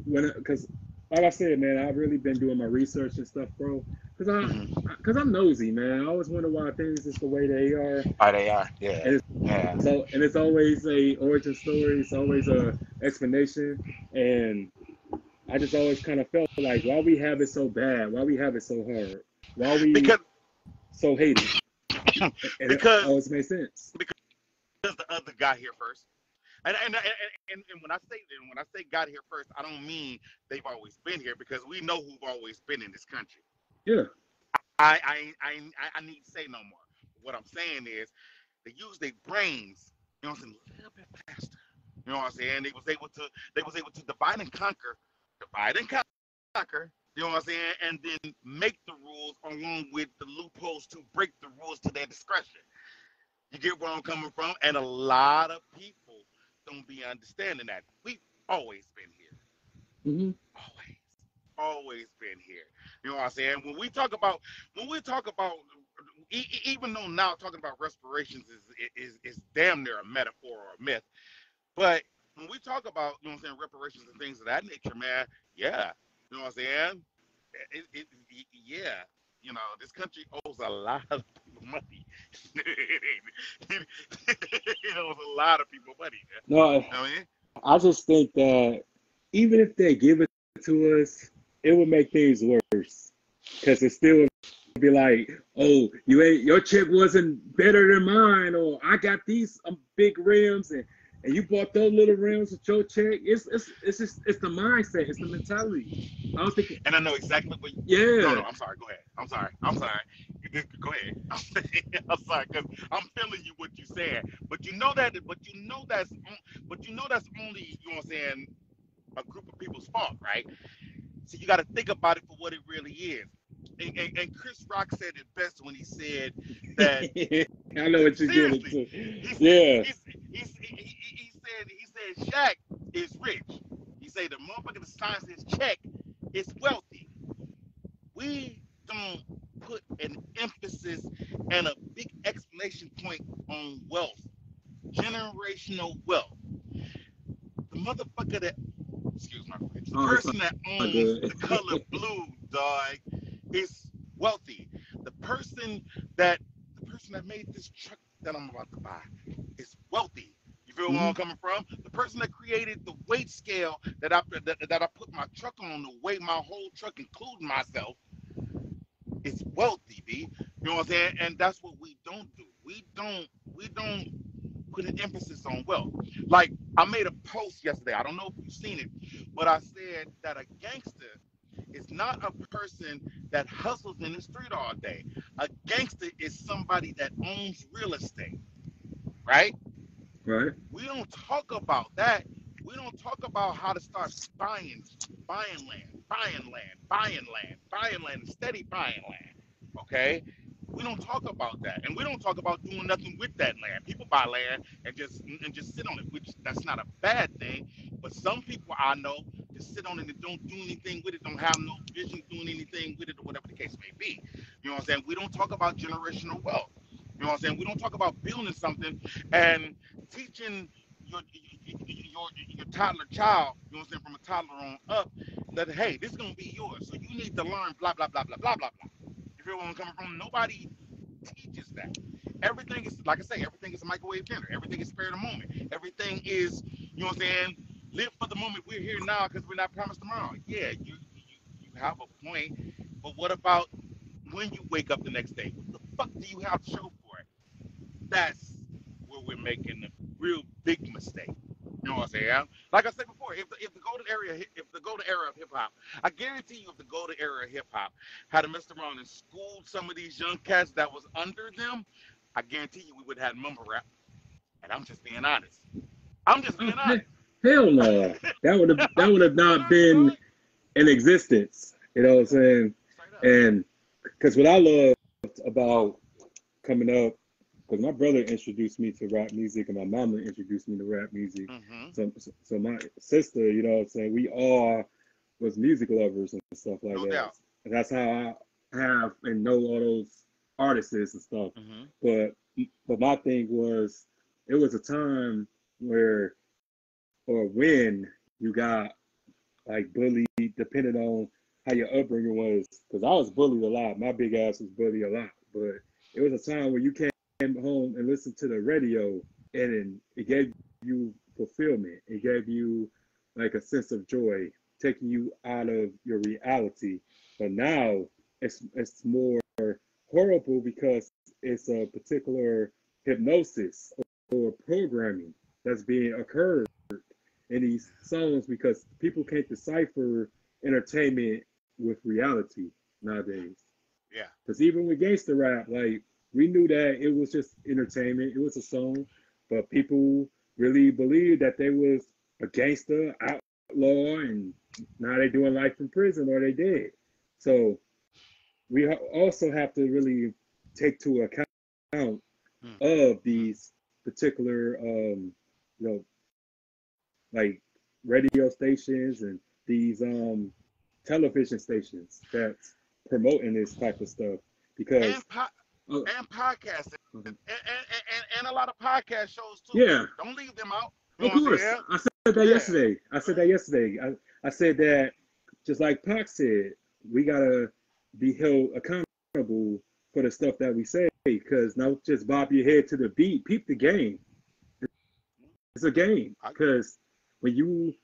because like I said, man, I've really been doing my research and stuff, bro. Because Mm-hmm. I'm nosy, man. I always wonder why things is the way they are, Oh, they are. Yeah. and Yeah. it's always a origin story. It's always a explanation, and I just always kind of felt like why we have it so bad, why we have it so hard, why we Because so hated, and it because always made sense. because the other got here first. And when I say got here first, I don't mean they've always been here because we know who've always been in this country. Yeah. I need to say no more. What I'm saying is they use their brains, you know what I'm saying, a little bit faster. You know what I'm saying? They was able to divide and conquer, you know what I'm saying, and then make the rules along with the loopholes to break the rules to their discretion. You get where I'm coming from? And a lot of people don't be understanding that. We've always been here. Hmm. Always. Always been here. You know what I'm saying? When we talk about even though now talking about respirations is damn near a metaphor or a myth, but when we talk about, you know what I'm saying, reparations and things of that nature, man, yeah. You know what I'm saying? Yeah. You know, this country owes a lot of people money. It owes a lot of people money, man. No, You know what I mean? I just think that even if they give it to us, it would make things worse because it still would be like, oh, your check wasn't better than mine, or I got these big rims and you bought those little rims with your check. It's the mindset, it's the mentality. I don't think, And I know exactly what. No, yeah. no, I'm sorry. Go ahead. I'm sorry. I'm sorry. Go ahead. I'm sorry because I'm feeling you what you said, but you know that. But you know that's only, you know what I'm saying, a group of people's fault, right? So you got to think about it for what it really is. And Chris Rock said it best when he said that. I know what you're getting Seriously, to. he's, Yeah. he said Shaq is rich. He said the motherfucker that signs his check is wealthy. We don't put an emphasis and a big exclamation point on wealth, generational wealth. The motherfucker that, excuse my French, the Oh, it's person that all owns good. the color blue, dog, is wealthy. The person that the person that made this truck that I'm about to buy is wealthy. You feel where Hmm. I'm coming from? The person that created the weight scale that I put my truck on to weigh my whole truck, including myself, is wealthy, B. You know what I'm saying? And that's what we don't do. We don't put an emphasis on wealth. Like I made a post yesterday. I don't know if you've seen it, but I said that a gangster is not a person that hustles in the street all day. A gangster is somebody that owns real estate, right? Right. We don't talk about that. We don't talk about how to start buying land, buying land, buying land, buying land, steady buying land. Okay? We don't talk about that, and we don't talk about doing nothing with that land. People buy land and just sit on it, which that's not a bad thing. But some people I know just sit on it and don't do anything with it, don't have no vision doing anything with it, or whatever the case may be. You know what I'm saying? We don't talk about generational wealth. You know what I'm saying? We don't talk about building something and teaching your toddler child, you know what I'm saying, from a toddler on up, that hey, this is gonna be yours. So you need to learn blah blah blah blah blah blah blah. You feel where I'm coming from? Nobody teaches that. Everything is, like I say, everything is a microwave dinner. Everything is spare of the moment. Everything is, you know what I'm saying, live for the moment. We're here now because we're not promised tomorrow. Yeah, you have a point, but what about when you wake up the next day? What the fuck do you have to show for it? That's where we're making a real big mistake. You know what I'm saying? Yeah? Like I said before, if the golden era of hip hop, I guarantee you, if the golden era of hip hop had messed around and schooled some of these young cats that was under them, I guarantee you we would have had mumble rap. And I'm just being honest. I'm just being honest. Hell no. That would have not been Right? in existence. You know what I'm saying? Straight up. And because what I loved about coming up, because my brother introduced me to rap music and my mama introduced me to rap music. Mm-hmm. So my sister, you know what I'm saying, we all was music lovers and stuff like No that. doubt. And that's how I have and know all those artists and stuff. Mm-hmm. But but my thing was, it was a time where or when you got like bullied, depending on how your upbringing was. Because I was bullied a lot. My big ass was bullied a lot. But it was a time where you came home and listened to the radio, and it gave you fulfillment. It gave you like a sense of joy, taking you out of your reality. But now it's more horrible because it's a particular hypnosis or programming that's being occurred in these songs because people can't decipher entertainment with reality nowadays. Yeah. Because even with gangster rap, like we knew that it was just entertainment, it was a song, but people really believed that they was a gangster, outlaw, and now they doing life in prison or they dead. So we also have to really take to account of Mm-hmm. these particular, you know, like radio stations and these television stations that's promoting this type of stuff because And uh, and podcasting and a lot of podcast shows too. yeah, Don't leave them out. You know of what I'm saying? course, Yeah. I said that Yeah. yesterday. I said that just like Pac said, we gotta be held accountable for the stuff that we say because not just bob your head to the beat, peep the game. It's a game I, because when you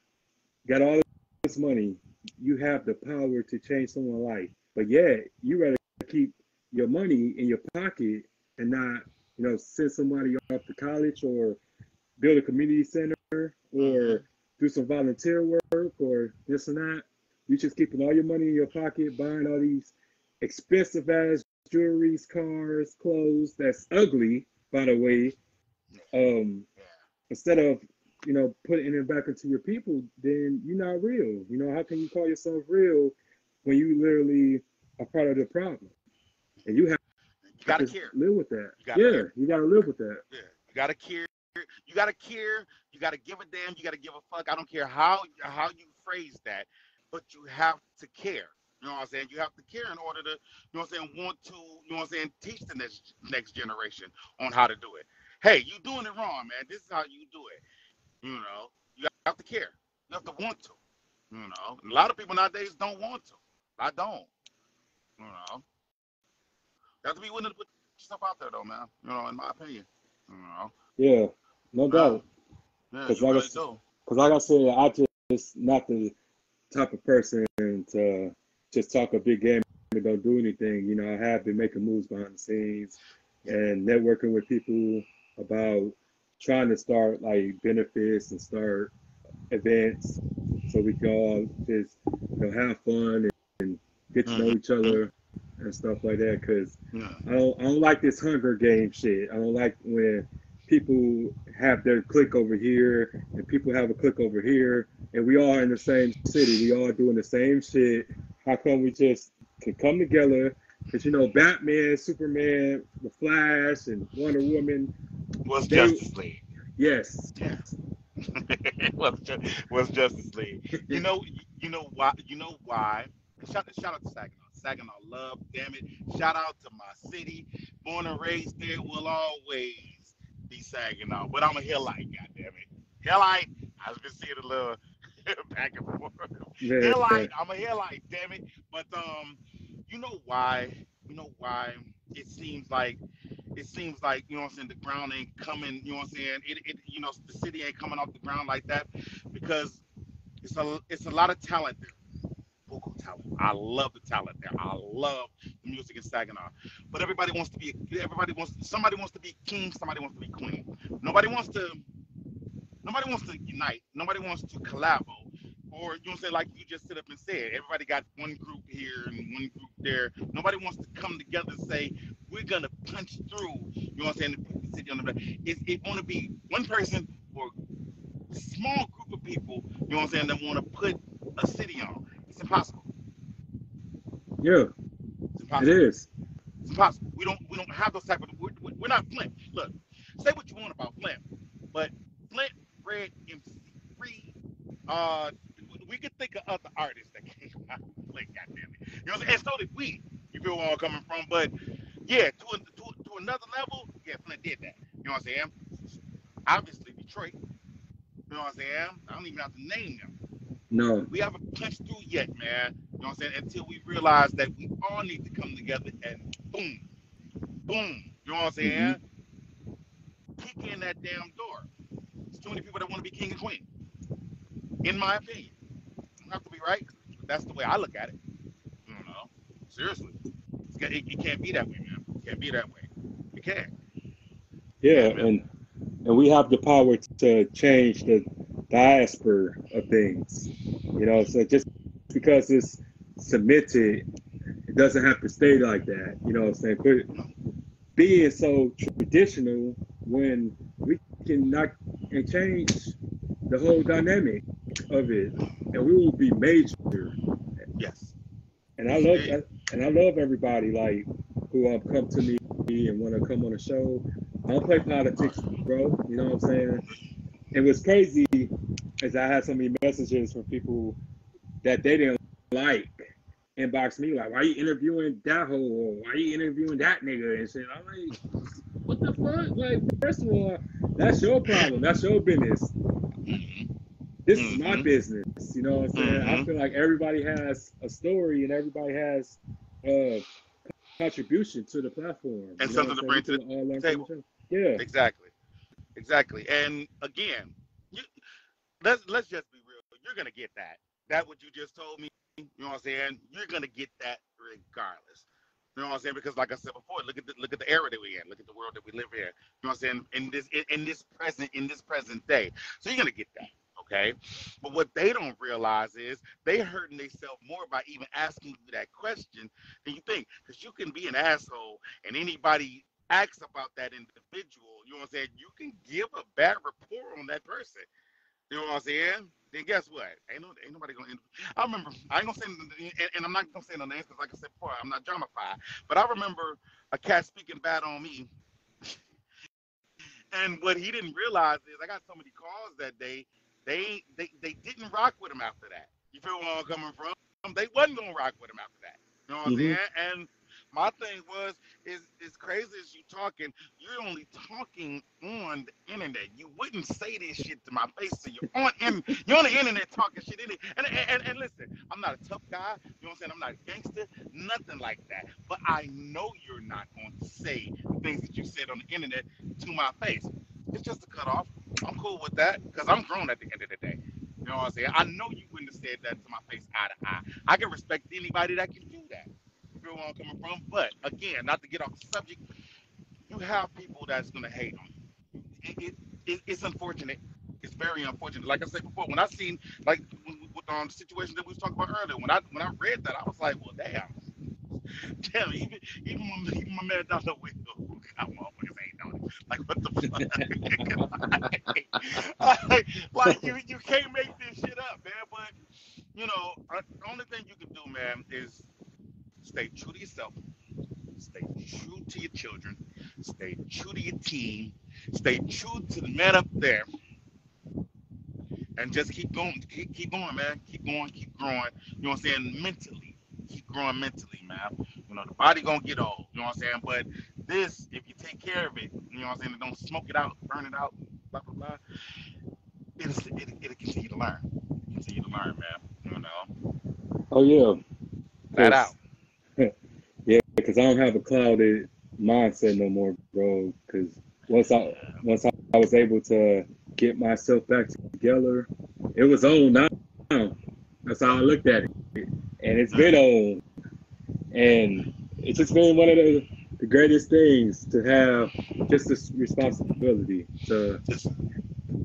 got all this money, you have the power to change someone's life. But yeah, you rather keep your money in your pocket and not, send somebody off to college or build a community center mm-hmm. or do some volunteer work or this and that. You just keeping all your money in your pocket, buying all these expensive ass jewelries, cars, clothes that's ugly, by the way. Um, Yeah. Instead of putting it back into your people, then you're not real. How can you call yourself real when you literally are part of the problem and you have You to gotta care. live with that? You gotta Yeah, care. you got to live with that. Yeah. You gotta care. You gotta care. You gotta give a damn. You gotta give a fuck. I don't care how you phrase that, but you have to care. You know what I'm saying? You have to care in order to, you know what I'm saying, want to, you know what I'm saying, teach the next generation on how to do it. Hey, you doing it wrong, man. This is how you do it. You know, you have to care. You have to want to. You know, a lot of people nowadays don't want to. I don't. You know, you have to be willing to put yourself out there, though, man. You know, in my opinion. You know, Yeah, no yeah, doubt. yeah, Because you like I, really s- do. cause like I said, I just not the type of person to just talk a big game and don't do anything. I have been making moves behind the scenes Yeah, and networking with people about trying to start like benefits and start events so we can all just have fun and get to know each mm-hmm. other and stuff like that. Because Yeah, I don't like this Hunger Game shit. I don't like when people have their clique over here and people have a clique over here and we all in the same city. We all doing the same shit. How come we just can come together because you know Batman, Superman, the Flash, and Wonder Woman. Was They Justice League. yes, Yeah. Was Justice League. You know why? You know why? Shout out to Saginaw. Saginaw love, damn it. Shout out to my city. Born and raised there, will always be Saginaw. But I'm a Hillite, goddamn it. Hillite. I've been seeing a little back and forth. yeah, Hillite. I'm a Hillite, damn it. But you know why? You know why? It seems like you know what I'm saying, the ground ain't coming, you know what I'm saying, you know, the city ain't coming off the ground like that because it's a lot of talent there, vocal talent. I love the talent there. I love the music in Saginaw, but somebody wants to be king, somebody wants to be queen. Nobody wants to Nobody wants to unite. Nobody wants to collabo. Or you know, say like you just sit up and said, everybody got one group here and one group there. Nobody wants to come together and say we're gonna punch through. You know what I'm saying? To put the city on the back. It want to be one person or a small group of people. You know what I'm saying? That want to put a city on. It's impossible. yeah, It's it impossible. is. It's impossible. We don't have those type of. We're not Flint. Look, say what you want about Flint, but Flint, Red MC, Reed. Uh, we could think of other artists that came out of Flint. Goddamn it, you know, what I'm saying? And so did we. You feel where I'm coming from? But yeah, to another level, yeah, Flint did that. You know what I'm saying? Obviously, Detroit. You know what I'm saying? I don't even have to name them. No. We haven't punched through yet, man. You know what I'm saying? Until we realize that we all need to come together and boom, boom. You know what I'm Mm-hmm. saying? Kick in that damn door. There's too many people that want to be king and queen, in my opinion. You don't have to be right, but that's the way I look at it. You know, seriously, it can't be that way, man. It can't be that way. It can't. It Yeah, can't, man. and we have the power to change the diaspora of things. You know, so just because it's submitted, it doesn't have to stay like that. You know what I'm saying? Quit being so traditional when we can knock and change the whole dynamic of it, and we will be major. Yes. And I Yes, love indeed. and I love everybody like who come to me and want to come on the show. I don't play politics, bro. You know what I'm saying? It was crazy as I had so many messages from people that they didn't like inbox me like, why are you interviewing that hoe or why are you interviewing that nigga and shit. I'm like, what the fuck? Like, first of all, that's your problem. That's your business. This is my Mm-hmm. business. You know what I'm saying? I Mm-hmm. feel like everybody has a story and everybody has a contribution to the platform. And You know what I'm something to saying? We bring to can the all learn from table. each other. Yeah. Exactly. Exactly. And again, you, let's just be real. You're gonna get that. That what you just told me. You know what I'm saying? You're gonna get that regardless. You know what I'm saying? Because like I said before, look at the era that we in. Look at the world that we live in. You know what I'm saying? In this present day. So you're gonna get that. Okay. But what they don't realize is they hurting themselves more by even asking you that question than you think. Because you can be an asshole and anybody asks about that individual, you know what I'm saying? You can give a bad report on that person. You know what I'm saying? Then guess what? Ain't nobody gonna. I remember. I ain't gonna say, and I'm not gonna say no names because, like I said before, I'm not dramafied. But I remember a cat speaking bad on me, and what he didn't realize is I got so many calls that day. They didn't rock with him after that. You feel where I'm coming from? They wasn't gonna rock with him after that. You know what I'm Mm-hmm. saying? And my thing was, is as crazy as you talking, you're only talking on the internet. You wouldn't say this shit to my face. So you're on the internet talking shit in it. And listen, I'm not a tough guy. You know what I'm saying? I'm not a gangster, nothing like that. But I know you're not going to say the things that you said on the internet to my face. It's just a cutoff. I'm cool with that because I'm grown at the end of the day. You know what I'm saying? I know you wouldn't have said that to my face eye to eye. I can respect anybody that can do that. You feel where I'm coming from? But again, not to get off the subject, you have people that's gonna hate on you. It's unfortunate. It's very unfortunate. Like I said before, when I seen like with the situation that we was talking about earlier, when I read that, I was like, well, damn, even my man down the window, come on, motherfuckers ain't doing it. Like what the fuck? like you can't make this shit up, man. But the only thing you can do, man, is stay true to yourself. Stay true to your children. Stay true to your team. Stay true to the man up there, and just keep going. Keep going, man. Keep going. Keep growing. You know what I'm saying? Mentally, keep growing mentally, man. You know the body gonna get old. You know what I'm saying? But this, if you take care of it, you know what I'm saying, and don't smoke it out, burn it out, blah blah blah. It'll continue to learn. Continue to learn, man. You know, Oh yeah, flat out. because yeah, because I don't have a clouded mindset no more, bro. Because once I once I was able to get myself back together, it was on now. That's how I looked at it, and it's been on, and it's just been one of the greatest things to have just this responsibility to Yes,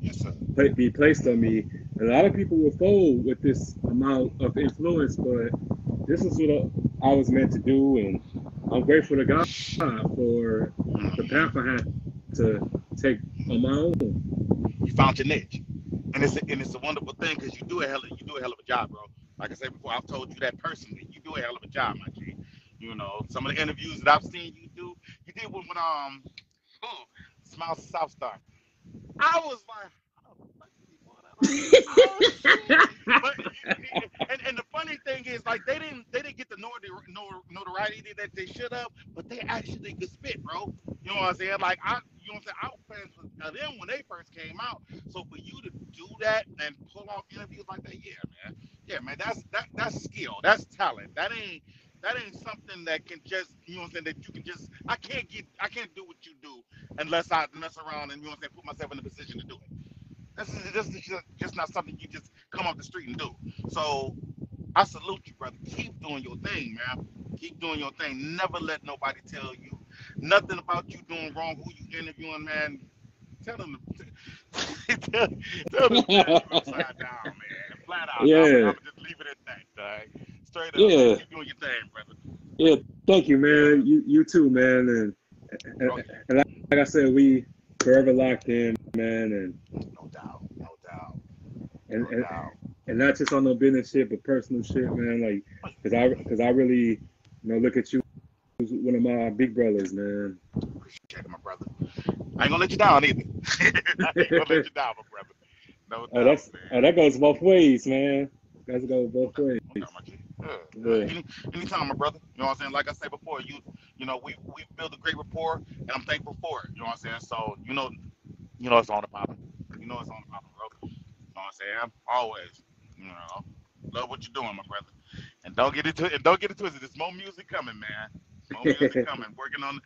yes, sir. be placed on me. A lot of people will fold with this amount of influence, but this is what I was meant to do, and I'm grateful to God for the path I had to take on my own. You found your niche, and it's a wonderful thing because you do a hell of a job, bro. Like I said before, I've told you that personally. You do a hell of a job, my G. You know, some of the interviews that I've seen you do, you did one with oh, Smiles South Star. I was like, how the fuck did he pull that off? Oh shit! But and the funny thing is, like they didn't get the notoriety that they should have, but they actually could spit, bro. You know what I'm saying? Like you know what I'm saying? I was fans of them when they first came out. So for you to do that and pull off interviews like that, yeah, man, that's skill, that's talent. That ain't something that can just, you know what I'm saying, that you can just, I can't do what you do unless I mess around and, you know what I'm saying, put myself in a position to do it. Just not something you just come off the street and do. So I salute you, brother. Keep doing your thing, man. Keep doing your thing. Never let nobody tell you nothing about you doing wrong, who you interviewing, man. Tell them to tell them to turn you upside down, man. Flat out. Yeah, I'm just leave it at that, dog. Straight up, man. yeah, Keep doing your thing, brother. yeah. Thank you, Yeah. man. You too, man. And, Oh and like I said, we forever locked in, man. yeah. No doubt. No doubt. And No and, doubt. and not just on no business shit, but personal shit, man. Like, cause I really, look at you as one of my big brothers, man. Appreciate it, my brother. I ain't gonna let you down either. I ain't gonna let you down, my brother. No Oh, doubt, that man. goes both ways, man. That goes both Okay, ways. okay, my G. Yeah. Anytime, my brother. You know what I'm saying? Like I said before, you know, we built a great rapport, and I'm thankful for it. You know what I'm saying? So, you know it's on the popping. You know it's on the popping, bro. You know what I'm saying? Always. You know, love what you're doing, my brother. And don't get it twisted. There's more music coming, man. More music coming. Working on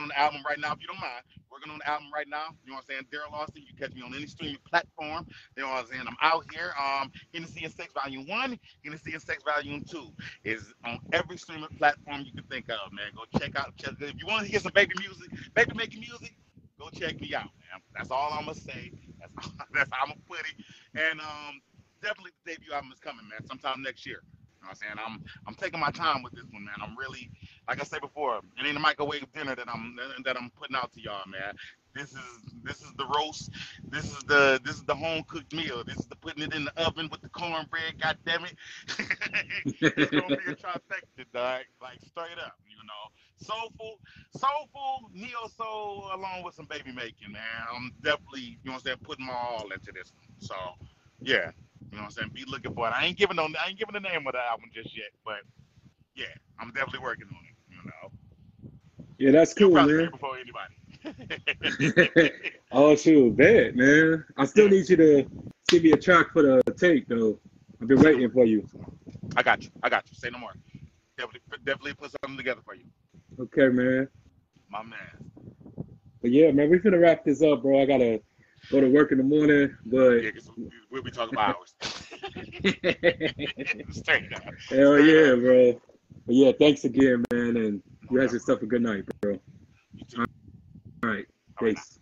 the album right now, if you don't mind. Working on the album right now. You know what I'm saying? Daryl Austin, you catch me on any streaming platform. You know what I'm saying? I'm out here. Hennessy and Sex Volume 1, Hennessy and Sex Volume 2 is on every streaming platform you can think of, man. Go check. If you want to hear some baby music, baby making music, go check me out, man. That's all I'm gonna say. That's how I'm gonna put it. And definitely the debut album is coming, man. Sometime next year. You know what I'm saying? I'm taking my time with this one, man. I'm really, like I said before, it ain't a microwave dinner that I'm putting out to y'all, man. This is the roast. This is the home cooked meal. This is the putting it in the oven with the cornbread. God damn it, it's gonna be a trifecta, dog. Like straight up, you know, soulful neo soul along with some baby making, man. I'm definitely, you know what I'm saying, putting my all into this one. So yeah. You know what I'm saying? Be looking for it. I ain't giving the name of the album just yet, but yeah, I'm definitely working on it. You know, Yeah, that's you'll cool, probably hear it man. before anybody. Oh shoot, bet, man. I still Yeah, need you to send me a track for the tape, though. I've been say no more. waiting for you. I got you. I got you. Say no more. Definitely put something together for you, Okay, man. my man. But yeah, man, we finna wrap this up, bro. I gotta go to work in the morning, but Yeah, cause we'll be talking for hours. Straight up. hell Straight yeah, up, man. bro. But yeah, thanks again, man, and No you have doubt, yourself brother. a good night, bro. You too. All right, All right now. peace.